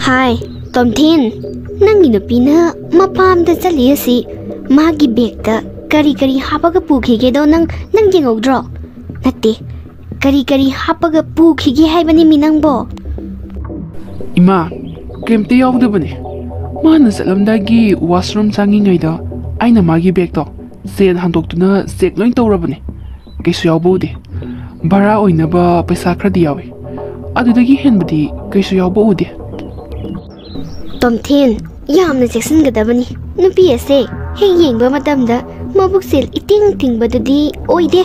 Hi, Tomthin. Nangi nupina mapamda chali asi magi begta kari hapaga pukhige do nang jengogdro. Natte kari hapaga pukhige haibani minangbo. Ima, kemte yaudabane. Mana salamdagi washroom changingaida aina magi begto sen handoktuna sek loin tawrabane. Kaisu yaubode. Bara oinaba paisa khradi yawe. Adudagi henbadi kaisu yaubode. Tomthin, yamna cheksingadabani. Nupi ase hei yengba matamda mabuksel iting tingbadudi oide.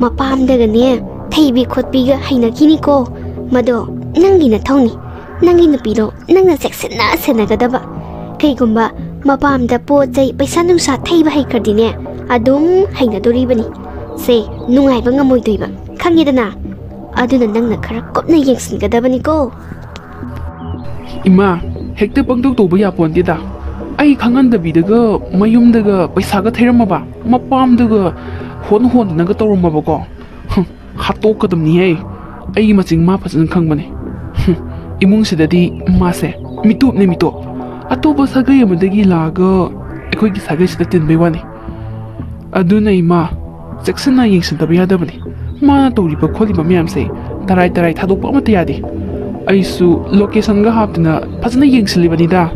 Mapamdagane thaibi khotpiga hainakini ko. Mado nangi na thongni. Nangi nupido nangna cheksina senagadaba. Kaigumba mapamda pojai paisa nungsa thaiba haikardine adum hainadoribani. Se nungaiba ngamoidoiba. Khangidana. Aduna nangna khara kopna yengsingadabani ko. Ima, hekte pangdok toba yapontida. Ai khangandabidaga mayumdaga paisaga thairamaba mapamdaga hon naga tawramaba ko. Hatokadamni he. Ai maching ma phajana khangbane. Imungsidadi mase mitupne mitop. Atoba sagai amadagi laga akhoi sagai sida tinbai wani. Aduna ima seksana yengsidaba yadabani. Mana tawriba kholiba myamse tarai thadokpa amata yadi. Aisu location ga haptuna phajana yengsilibani da.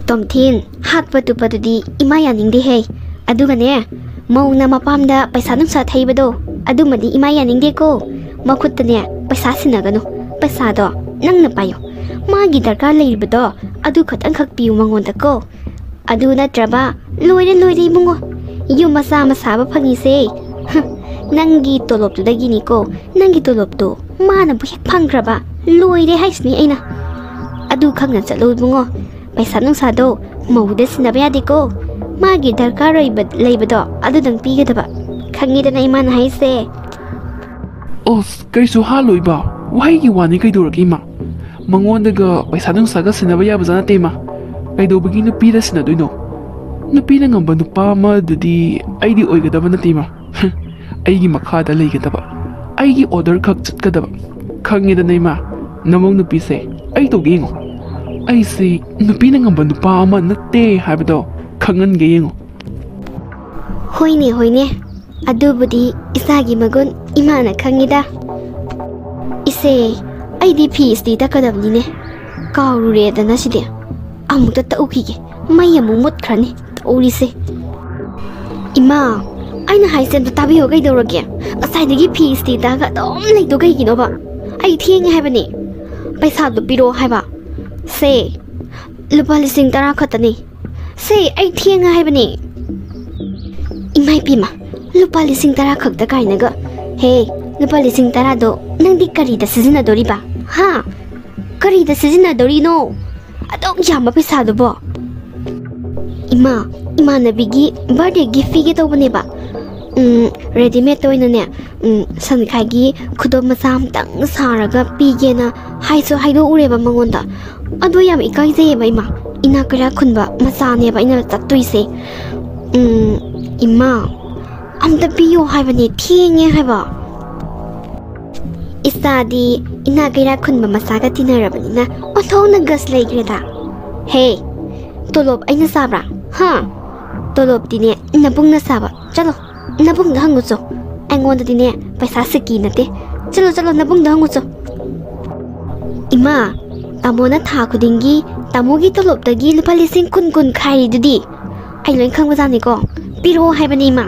Tomthin, hatpatupatudi ima yaningdi he. Adugane mauna mapamda paisa nungsa thaibado adumadi ima yaningde ko. Makhutane paisa sinagano. Paisa do nangna payo. Magi darkar leibado adu khatang khak piu mangonda ko. Adu natraba loire bungo. Yum masa ba phangi se. Nangi tolop tu dagi ni ko. Nangi tolop tu mana bu hek phangraba loire haisni aina. Adu khangna chalo bungo. Paisa nungsa do mauda sinaba yade ko. Magi darkar leibado adu dang pigadaba. Khangidana iman haise. Os kaisu haloiba. Waigi wani kaidoragima. Mangondaga paisa nungsaga sinaba yabazana tema. Kaidobagi nupida sinadoino. Nupina ngamba nupa amadudi aidi oigadaba natema. Aigi makhada leigadaba. Aigi order khak chatkadaba. Khangidana ima namong nupise ai togengo. Aisi nupina ngamba nupa ama natte habado khangan ge yengo. Hoine. Adubudi isagi magun imana khangida. Ise aidi PhD takadabnine. Kaurure dana side. Amukta taukige. Mai amu mutkrani taurise. Ima aina haisen to tabi ho gaidorage. Asaidagi PhD daga dom leido gaiginoba. Ai thienge haibani. Paisa do piro haiba. Se lupa lising tara khatani. Se ai thienge haibani. Imai pima lupa lising tara khakta kainaga. Hey, lupa lising tara do nangdi karida sizinadoriba. Ha? Karida sizinadorino. Adong yamba paisa do bo. Ima nabigi birthday gift fige tawbaneba. Ready made toinane sankhagi khudom masam tang saraga pigena haiso haido ureba mangonda. Ado yam ikaije ba ima. Ina kara khunba masane ba ina tattuise. Ima amta piyo haibani thienge haiba. Isadi ina kara khunba masaga tinarabanina othongna gas leigreda. Hey, tolop aina sabra. Ha? Tolop dine nabungna saba. Chalo. Nabungda hangucho. Angonda dine paisa siki nate. Chalo nabungda hangucho. Ima, tamona tha khudingi tamogi tolopdagi lupa lising kun khai dudi. Ai loin khangwajani ko. Piro haibani ima.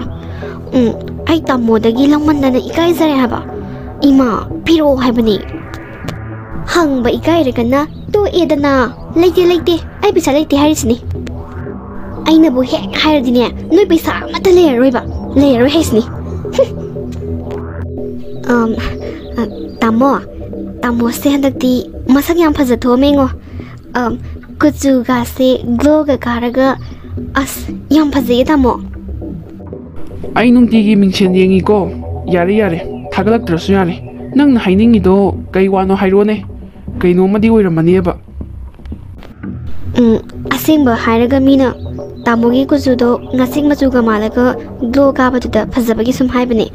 Ai tamodagi langmandana ikai zare haba. Ima, piro haibani. Hangba ikai regana to edana. Leite. Ai bisa leite harisni. Aina bu hek hairadine noi paisa mata leroiba. Layero haisni. Tamo se handakti masak yam phajatho mengo. Kuchu ga se glow ga karaga as yam phaje tamo. Ai nungtigi mingchen yengi ko. Yare thagalaktrasu yare. Nangna hainingido kai wano hairone. Kaino madi oiramanieba. Asingba hairaga mina tamogi kuzudo ngasing machuga malaga glow gabatuda phajabagi sum haibani.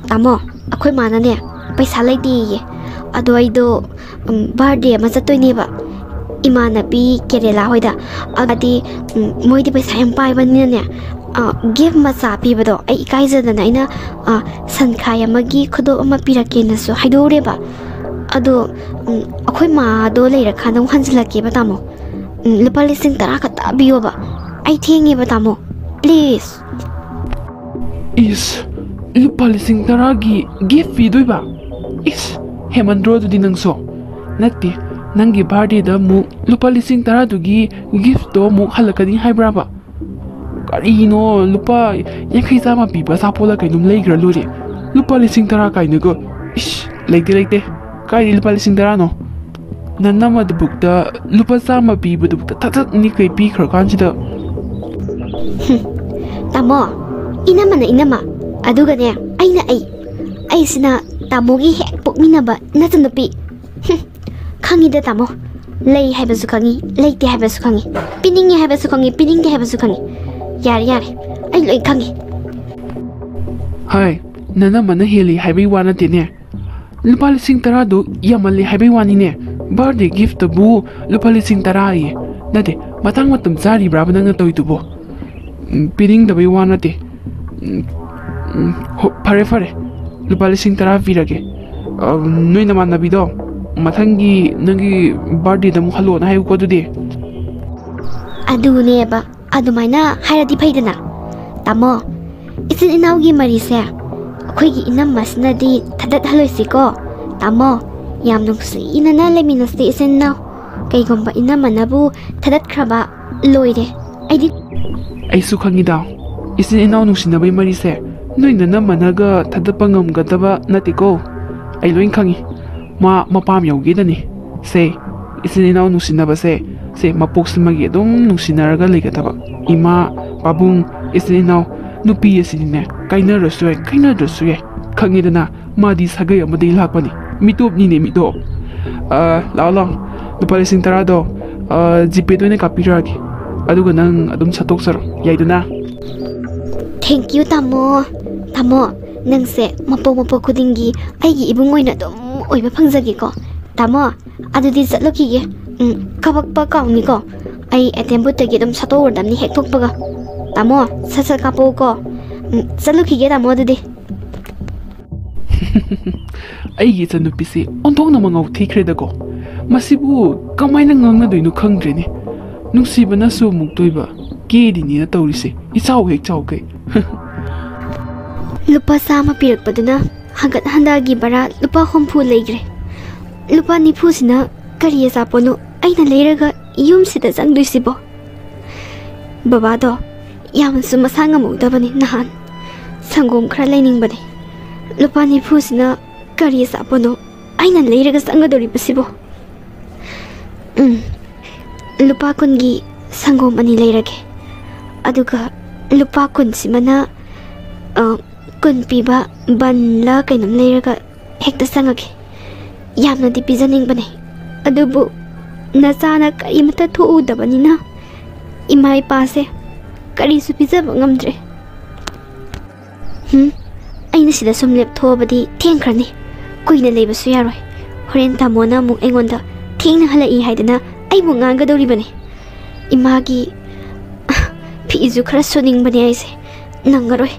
Tamo akhoi manane paisa laiti ye ꯑꯗꯣ ꯑꯩꯗꯣ ꯕꯥꯔꯗꯦ ꯑꯃ ꯆꯠꯇꯣꯏꯅꯦꯕ ꯏꯃꯥꯟꯅꯕꯤ ꯀꯦꯔꯦꯂꯥ ꯍꯣꯏꯗ ꯑꯗꯤ ꯃꯣꯏꯗꯤ ꯄꯩꯁꯥ ꯌꯥꯝ ꯄꯥꯏꯕꯅꯤꯅꯅꯦ ꯒꯤꯐ ꯃꯆꯥ ꯄꯤꯕꯗꯣ ꯑꯩ ꯏꯀꯥꯏꯖꯗꯅ ꯑꯩꯅ ꯁꯟꯈꯥꯏ ꯑꯃꯒꯤ ꯈꯨꯗꯣꯞ ꯑꯃ ꯄꯤꯔꯛꯀꯦꯅꯁꯨ ꯍꯥꯏꯗꯣꯛꯎꯔꯦꯕ ꯑꯗꯣ ꯑꯩꯈꯣꯏ ꯃꯥꯗꯣ ꯂꯩꯔꯀꯥꯟꯗ ꯑꯃꯨꯛ ꯍꯟꯖꯤꯜꯂꯛꯀꯦꯕ ꯇꯥꯃꯣ ꯂꯨꯄꯥ 10,000 ꯈꯛꯇ ꯄꯤꯌꯣꯕ ꯑꯩ ꯊꯦꯡꯉꯦꯕ ꯇꯥꯃꯣ ꯄ꯭ꯂꯤꯖ ꯏꯁ ꯂꯨꯄꯥ 10,000ꯒꯤ ꯒꯤꯐ ꯄꯤꯗꯣꯏꯕ ꯏꯁ ꯍꯦꯃꯟꯗ꯭ꯔꯣ ꯑꯗꯨꯗꯤ ꯅꯪꯁꯨ ꯅꯠꯇꯦ ꯅꯪꯒꯤ ꯕꯥꯔꯗꯦꯗ ꯑꯃꯨꯛ ꯂꯨꯄꯥ 10,000ꯗꯨꯒꯤ ꯒꯤꯐꯇꯣ ꯑꯃꯨꯛ ꯍꯜꯂꯛꯀꯅꯤ ꯍꯥꯏꯕ꯭ꯔꯥꯕ ꯀꯔꯤꯅꯣ ꯂꯨꯄꯥ 50 ꯄꯤꯕ ꯑꯆꯥꯄꯣꯠꯂ ꯀꯩꯅꯣꯝ ꯂꯩꯈ꯭ꯔ ꯂꯣꯏꯔꯦ ꯂꯨꯄꯥ 10,000 ꯀꯥꯏꯅꯒ ꯏꯁ ꯂꯩꯇꯦ ꯀꯥꯏꯗꯤ ꯂꯨꯄꯥ 10,000ꯅꯣ ꯅꯟꯅꯝꯃꯗꯨꯕꯨꯛꯇ ꯂꯨꯄꯥ 100 ꯄꯤꯕꯗꯨꯕꯨꯛꯇ ꯊꯛꯊꯛꯅꯤ ꯀꯩ ꯄꯤꯈ꯭ꯔꯀꯥꯟꯁꯤꯗ ꯇꯥꯃꯣ ꯏꯅꯝꯃꯅ ꯏꯅꯝꯃ ꯑꯗꯨꯒꯅꯦ ꯑꯩꯁꯤꯅ ꯇꯥꯃꯣꯒꯤ ꯍꯦꯛ ꯄꯣꯛꯃꯤꯟꯅꯕ ꯅꯆꯟꯅꯨꯄꯤ ꯈꯪꯉꯤꯗ ꯇꯥꯃꯣ ꯂꯩ ꯍꯥꯏꯕꯁꯨ ꯈꯪꯉꯤ ꯂꯩꯇꯦ ꯍꯥꯏꯕꯁꯨ ꯈꯪꯉꯤ ꯄꯤꯅꯤꯡꯉꯤ ꯍꯥꯏꯕꯁꯨ ꯈꯪꯉꯤ ꯄꯤꯅꯤꯡꯗꯦ ꯍꯥꯏꯕꯁꯨ ꯈꯪꯉꯤ ꯌꯥꯔꯦ ꯑꯩ ꯂꯣꯏ ꯈꯪꯉꯤ ꯍꯥꯏ ꯅꯅꯝꯃꯅ ꯍꯦꯜꯂꯤ ꯍꯥꯏꯕꯩ ꯋꯥ ꯅꯠꯇꯦꯅꯦ ꯂꯨꯄꯥ 10,000ꯗꯣ ꯌꯥꯝꯃꯜꯂꯤ ꯍꯥꯏꯕꯩ ꯋꯥꯅꯤꯅꯦ ꯕꯥꯔꯗꯦ ꯒꯤꯐꯇꯕꯨ ꯂꯨꯄꯥ 10,000 ꯑꯌꯦ ꯅꯠꯇꯦ ꯃꯇꯥꯡ ꯃꯇꯝ ꯆꯥꯔꯤꯕ꯭ꯔꯥꯕ ꯅꯪꯅ ꯇꯧꯔꯤꯗꯨꯕꯣ ꯄꯤꯅꯤꯡꯗꯕꯩ ꯋꯥ ꯅꯠꯇꯦ ꯐꯔꯦ ꯂꯨꯄꯥ 10,000 ꯄꯤꯔꯒꯦ ꯅꯣꯏ ꯅꯃꯥꯟꯅꯕꯤꯗꯣ ꯃꯊꯪꯒꯤ ꯅꯪꯒꯤ ꯕꯥꯔꯗꯦꯗ ꯑꯃꯨꯛ ꯍꯜꯂꯣꯅ ꯍꯥꯏꯌꯨꯀꯣ ꯑꯗꯨꯗꯤ ꯑꯗꯨꯅꯦꯕ ꯑꯗꯨꯃꯥꯏꯅ ꯍꯥꯏꯔꯗꯤ ꯐꯩꯗꯅ ꯇꯥꯃꯣ ꯏꯆꯤꯟ ꯏꯅꯥꯎꯒꯤ ꯃꯔꯤꯁꯦ ꯑꯩꯈꯣꯏꯒꯤ ꯏꯅꯝꯃꯁꯤꯅꯗꯤ ꯊꯗꯠꯍꯜꯂꯣꯏꯁꯤꯀꯣ ꯇꯥꯃꯣ ꯌꯥꯝ ꯅꯨꯡꯁꯤꯅꯅ ꯂꯩꯃꯤꯟꯅꯁꯤ ꯏꯆꯤꯟ ꯏꯅꯥꯎ ꯀꯩꯒꯨꯝꯕ ꯏꯅꯝꯃꯅꯕꯨ ꯊꯗꯠꯈ꯭ꯔꯕ ꯂꯣꯏꯔꯦ ꯑꯩꯁꯨ ꯈꯪꯉꯤꯗ ꯏꯆꯤꯟ ꯏꯅꯥꯎ ꯅꯨꯡꯁꯤꯅꯕꯩ ꯃꯔꯤꯁꯦ ꯅꯣꯏ ꯅꯅꯝꯃꯅꯒ ꯊꯗꯠꯄ ꯉꯝꯒꯗꯕ ꯅꯠꯇꯦꯀꯣ ꯑꯩ ꯂꯣꯏ ꯈꯪꯉꯤ ꯃꯄꯥꯝ ꯌꯧꯒꯦꯗꯅꯤ ꯁꯦ ꯏꯆꯤꯟ ꯏꯅꯥꯎ ꯅꯨꯡꯁꯤꯅꯕꯁꯦ ꯃꯄꯣꯛꯁꯤꯃꯒꯤ ꯑꯗꯨꯝ ꯅꯨꯡꯁꯤꯅꯔꯒ ꯂꯩꯒꯗꯕ ꯏꯃꯥ ꯄꯥꯕꯨꯡ ꯏꯆꯤꯟ ꯏꯅꯥꯎ ꯅꯨꯄꯤ ꯑꯁꯤꯗꯤꯅꯦ ꯀꯥꯏꯅꯔꯁꯨ ꯌꯥꯏ ꯀꯥꯏꯅꯗ꯭ꯔꯁꯨ ꯌꯥꯏ ꯈꯪꯉꯤꯗꯅ ꯃꯥꯗꯤ ꯁꯥꯒꯩ ꯑꯃꯗꯒꯤ ꯂꯥꯛꯄꯅꯤ ꯃꯤꯇꯣꯞꯅꯤꯅꯦ ꯃꯤꯇꯣꯞ ꯂꯥꯛꯑꯣ ꯂꯨꯄꯥ 10,000ꯗꯣ ꯖꯤꯄꯦꯗ ꯑꯣꯏꯅ ꯀꯥꯞꯄꯤꯔꯛꯑꯒꯦ ꯑꯗꯨꯒ ꯅꯪ ꯑꯗꯨꯝ ꯁꯠꯇꯣꯛꯆꯔꯣ ꯌꯥꯏꯗꯅ ꯊꯦꯡꯛ ꯌꯨ ꯇꯥꯃꯣ ꯅꯪꯁꯦ ꯃꯄꯣꯛ ꯈꯨꯗꯤꯡꯒꯤ ꯑꯩꯒꯤ ꯏꯕꯨꯡ ꯑꯣꯏꯅ ꯑꯗꯨꯝ ꯑꯣꯏꯕ ꯐꯪꯖꯒꯦꯀꯣ ꯇꯥꯃꯣ ꯑꯗꯨꯗꯤ ꯆꯠꯂꯨꯈꯤꯒꯦ ꯀꯕꯛꯄ ꯀꯥꯎꯅꯤꯀꯣ ꯑꯩ ꯑꯦꯇꯦꯝ ꯕꯨꯠꯇꯒꯤ ꯑꯗꯨꯝ ꯁꯠꯇꯣꯛꯎꯔꯗꯝꯅꯤ ꯍꯦꯛ ꯊꯣꯛꯄꯒ ꯇꯥꯃꯣ ꯁꯠ ꯀꯥꯞꯄꯛꯎꯀꯣ ꯆꯠꯂꯨꯈꯤꯒꯦ ꯇꯥꯃꯣ ꯑꯗꯨꯗꯤ ꯑꯩꯒꯤ ꯏꯆꯟꯅꯨꯄꯤꯁꯦ ꯑꯣꯟꯊꯣꯛꯅ ꯃꯉꯥꯎ ꯊꯤꯈ꯭ꯔꯦꯗꯀꯣ ꯃꯁꯤꯕꯨ ꯀꯃꯥꯏꯅ ꯉꯥꯡꯅꯗꯣꯏꯅꯣ ꯈꯪꯗ꯭ꯔꯦꯅꯦ ꯅꯨꯡꯁꯤꯕꯅꯁꯨ ꯑꯃꯨꯛ ꯇꯣꯏꯕ ꯀꯦꯔꯤꯅꯤꯅ ꯇꯧꯔꯤꯁꯦ ꯏꯆꯥꯎ ꯍꯦꯛ ꯆꯥꯎꯈꯩ ꯂꯨꯄꯥ 100 ꯄꯤꯔꯛꯄꯗꯨꯅ ꯍꯟꯒꯠ ꯍꯟꯗꯥꯒꯤ ꯕꯔꯥ ꯂꯨꯄꯥ 60 ꯂꯩꯈ꯭ꯔꯦ ꯂꯨꯄꯥ 90ꯁꯤꯅ ꯀꯔꯤ ꯑꯆꯥꯄꯣꯠꯅꯣ ꯑꯩꯅ ꯂꯩꯔꯒ ꯌꯨꯝꯁꯤꯗ ꯆꯪꯗꯣꯏꯁꯤꯕꯣ ꯕꯕꯥꯗꯣ ꯌꯥꯝꯅꯁꯨ ꯃꯁꯥ ꯉꯝꯍꯧꯗꯕꯅꯤ ꯅꯍꯥꯟ ꯁꯪꯒꯣꯝ ꯈꯔ ꯂꯩꯅꯤꯡꯕꯅꯤ ꯂꯨꯄꯥ 90ꯁꯤꯅ ꯀꯔꯤ ꯑꯆꯥꯄꯣꯠꯅꯣ ꯑꯩꯅ ꯂꯩꯔꯒ ꯆꯪꯒꯗꯧꯔꯤꯕꯁꯤꯕꯣ ꯂꯨꯄꯥ 10ꯒꯤ ꯁꯪꯒꯣꯝ 2 ꯂꯩꯔꯒꯦ ꯑꯗꯨꯒ ꯂꯨꯄꯥ 10 10 ꯄꯤꯕ ꯕꯟꯂ ꯀꯩꯅꯣꯝ ꯂꯩꯔꯒ ꯍꯦꯛꯇ ꯆꯪꯉꯒꯦ ꯌꯥꯝꯅꯗꯤ ꯄꯤꯖꯅꯤꯡꯕꯅꯦ ꯑꯗꯨꯕꯨ ꯅꯆꯥꯅ ꯀꯔꯤꯃꯠꯇ ꯊꯣꯛꯎꯗꯕꯅꯤꯅ ꯏꯃꯥ ꯏꯄꯥꯁꯦ ꯀꯔꯤꯁꯨ ꯄꯤꯖꯕ ꯉꯝꯗ꯭ꯔꯦ ꯑꯩꯅ ꯁꯤꯗ ꯁꯨꯝ ꯂꯦꯞꯊꯣꯛꯑꯕꯗꯤ ꯊꯦꯡꯈ꯭ꯔꯅꯤ ꯀꯨꯏꯅ ꯂꯩꯕꯁꯨ ꯌꯥꯔꯣꯏ ꯍꯣꯔꯦꯟ ꯇꯥꯃꯣꯅ ꯑꯃꯨꯛ ꯑꯩꯉꯣꯟꯗ ꯊꯦꯡꯅ ꯍꯜꯂꯛꯏ ꯍꯥꯏꯗꯅ ꯑꯩꯕꯨ ꯉꯥꯡꯒꯗꯧꯔꯤꯕꯅꯤ ꯏꯃꯥꯒꯤ ꯐꯤꯁꯨ ꯈꯔ ꯁꯨꯅꯤꯡꯕꯅꯦ ꯑꯩꯁꯦ ꯅꯪꯉꯔꯣꯏ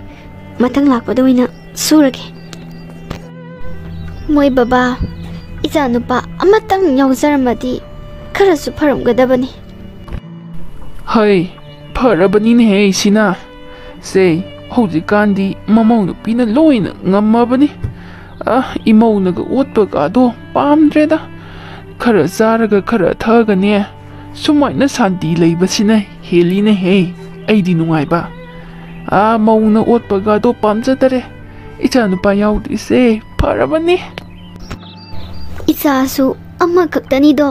ꯃꯊꯪ ꯂꯥꯛꯄꯗ ꯑꯣꯏꯅ ꯁꯨꯔꯒꯦ ꯃꯣꯏ ꯕꯕꯥ ꯏꯆꯥ ꯅꯨꯄꯥ ꯑꯃꯇꯪ ꯌꯥꯎꯖꯔꯝꯃꯗꯤ ꯈꯔꯁꯨ ꯐꯔꯝꯒꯗꯕꯅꯤ ꯍꯩ ꯐꯔꯕꯅꯤꯅꯦꯍꯦ ꯁꯤꯅ ꯁꯦ ꯍꯧꯖꯤꯛꯀꯥꯟꯗꯤ ꯃꯃꯧ ꯅꯨꯄꯤꯅ ꯂꯣꯏꯅ ꯉꯝꯃꯕꯅꯤ ꯏꯃꯧꯅꯒ ꯑꯣꯠꯄꯒꯗꯣ ꯄꯥꯝꯗ꯭ꯔꯦꯗ खर चारगा खर थगने सुमाइना शांति लेबसिना हेलिनेहे ऐदि नुंगाइबा मौना ओटपगादो पामजदरे इचा नुपा याउदिसे फरबनी इचासु अम्मा खक्तनिदो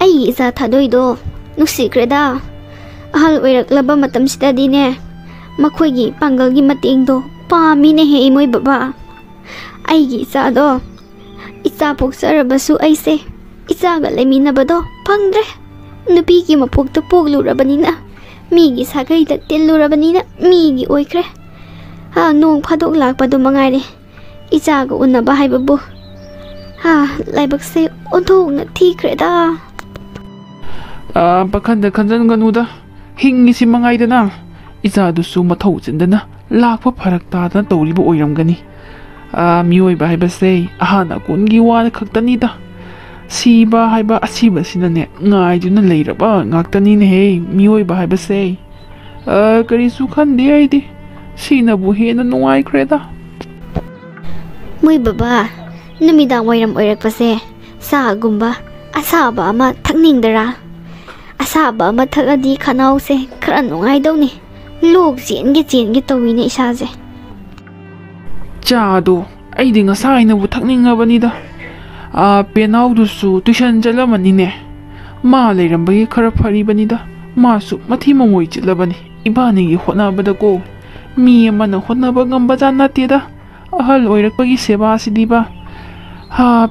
आई इचा थादोइदो नुसिक्रेदा अहल ओइरक्लबा मतमसिदादिने मखोइगी पांगलगी मतेंगदो पामिने हे मोय बाबा आईगी इचादो इचा पोक्सरबसु ऐसे इचागा लेमिनबदो फंगद्रे नुपीगी मपोक्तो पोगलुरबनिना मीगी सागैदा तिल्लुरबनिना मीगी ओइख्रे नोंग फादोक लाकपदो मंगाइरे इचागा उन्नबा हाइबबु ꯂꯥꯏꯕꯛꯁꯦ ꯑꯣꯟꯊꯣꯛꯅ ꯊꯤꯈ꯭ꯔꯦꯗ ꯄꯥꯈꯟꯗ ꯈꯟꯖꯟꯒꯅꯨꯗ ꯍꯤꯡꯉꯤꯁꯤ ꯃꯉꯥꯏꯗꯅ ꯏꯆꯥꯗꯨꯁꯨ ꯃꯊꯧ ꯆꯤꯟꯗꯅ ꯂꯥꯛꯄ ꯐꯔꯛ ꯇꯥꯗꯅ ꯇꯧꯔꯤꯕ ꯑꯣꯏꯔꯝꯒꯅꯤ ꯃꯤꯑꯣꯏꯕ ꯍꯥꯏꯕꯁꯦ ꯑꯍꯥꯟ ꯑꯀꯣꯟꯒꯤ ꯋꯥ ꯈꯛꯇꯅꯤꯗ ꯁꯤꯕ ꯍꯥꯏꯕ ꯑꯁꯤꯕꯁꯤꯅꯅꯦ ꯉꯥꯏꯗꯨꯅ ꯂꯩꯔꯕ ꯉꯥꯛꯇꯅꯤꯅꯦꯍꯦ ꯃꯤꯑꯣꯏꯕ ꯍꯥꯏꯕꯁꯦ ꯀꯔꯤꯁꯨ ꯈꯟꯗꯦ ꯑꯩꯗꯤ ꯁꯤꯅꯕꯨ ꯍꯦꯟꯅ ꯅꯨꯡꯉꯥꯏꯈ꯭ꯔꯦꯗ ꯃꯣꯏ ꯕꯕꯥ ꯅꯨꯃꯤꯗꯥꯡ ꯋꯥꯏꯔꯝ ꯑꯣꯏꯔꯛꯄꯁꯦ ꯆꯥꯒꯨꯝꯕ ꯑꯁꯥꯕ ꯑꯃ ꯊꯛꯅꯤꯡꯗꯔꯥ ꯑꯁꯥꯕ ꯑꯃ ꯊꯛꯑꯗꯤ ꯈꯅꯥꯎꯁꯦ ꯈꯔ ꯅꯨꯡꯉꯥꯏꯗꯧꯅꯤ ꯂꯣꯛ ꯆꯦꯟꯒꯦ ꯇꯧꯋꯤꯅꯦ ꯏꯁꯥꯁꯦ ꯆꯥꯗꯣ ꯑꯩꯗꯤ ꯉꯁꯥꯏꯅꯕꯨ ꯊꯛꯅꯤꯡꯉꯕꯅꯤꯗ ꯄꯦꯅꯥꯎꯗꯨꯁꯨ ꯇꯨꯏꯁꯟ ꯆꯠꯂꯝꯃꯅꯤꯅꯦ ꯃꯥ ꯂꯩꯔꯝꯕꯒꯤ ꯈꯔ ꯐꯔꯤꯕꯅꯤꯗ ꯃꯥꯁꯨ ꯃꯊꯤ ꯃꯃꯣꯏ ꯆꯤꯠꯂꯕꯅꯤ ꯏꯕꯥꯅꯤꯒꯤ ꯍꯣꯠꯅꯕꯗꯀꯣ ꯃꯤ ꯑꯃꯅ ꯍꯣꯠꯅꯕ ꯉꯝꯕꯖꯥꯠ ꯅꯠꯇꯦꯗ ꯑꯍꯜ ꯑꯣꯏꯔꯛꯄꯒꯤ ꯁꯦꯕꯥꯁꯤꯗꯤꯕ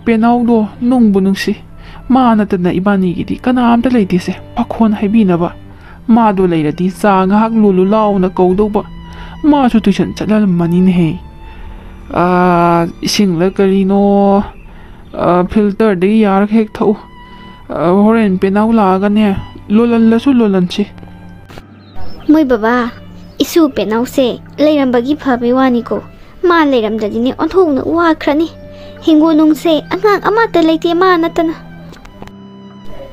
ꯄꯦꯅꯥꯎꯗꯣ ꯅꯨꯡꯕꯨ ꯅꯨꯡꯁꯤ ꯃꯥ ꯅꯠꯇꯅ ꯏꯕꯥꯅꯤꯒꯤꯗꯤ ꯀꯅꯥꯝꯇ ꯂꯩꯇꯦꯁꯦ ꯄꯥꯈꯣꯟ ꯍꯥꯏꯕꯤꯅꯕ ꯃꯥꯗꯣ ꯂꯩꯔꯗꯤ ꯆꯥ ꯉꯥꯏꯍꯥꯛ ꯂꯣꯜꯂꯨ ꯂꯥꯎꯅ ꯀꯧꯗꯧꯕ ꯃꯥꯁꯨ ꯇꯨꯏꯁꯟ ꯆꯠꯂꯝꯃꯅꯤꯅꯦꯍꯦ ꯏꯁꯤꯡꯂ ꯀꯔꯤꯅꯣ ꯐꯤꯜꯇꯔꯗꯒꯤ ꯌꯥꯔꯒ ꯍꯦꯛ ꯊꯛꯎ ꯍꯣꯔꯦꯟ ꯄꯦꯅꯥꯎ ꯂꯥꯛꯑꯒꯅꯦ ꯂꯣꯜꯍꯜꯂꯁꯨ ꯂꯣꯜꯍꯟꯁꯤ ꯃꯣꯏ ꯕꯕꯥ ꯏꯁꯨ ꯄꯦꯅꯥꯎꯁꯦ ꯂꯩꯔꯝꯕꯒꯤ ꯐꯕꯩ ꯋꯥꯅꯤꯀꯣ ꯃꯥ ꯂꯩꯔꯝꯗ꯭ꯔꯗꯤꯅꯦ ꯑꯣꯟꯊꯣꯛꯅ ꯋꯥꯈ꯭ꯔꯅꯤ ꯍꯤꯡꯒꯣꯜ ꯅꯨꯡꯁꯦ ꯑꯉꯥꯡ ꯑꯃꯠꯇ ꯂꯩꯇꯦ ꯃꯥ ꯅꯠꯇꯅ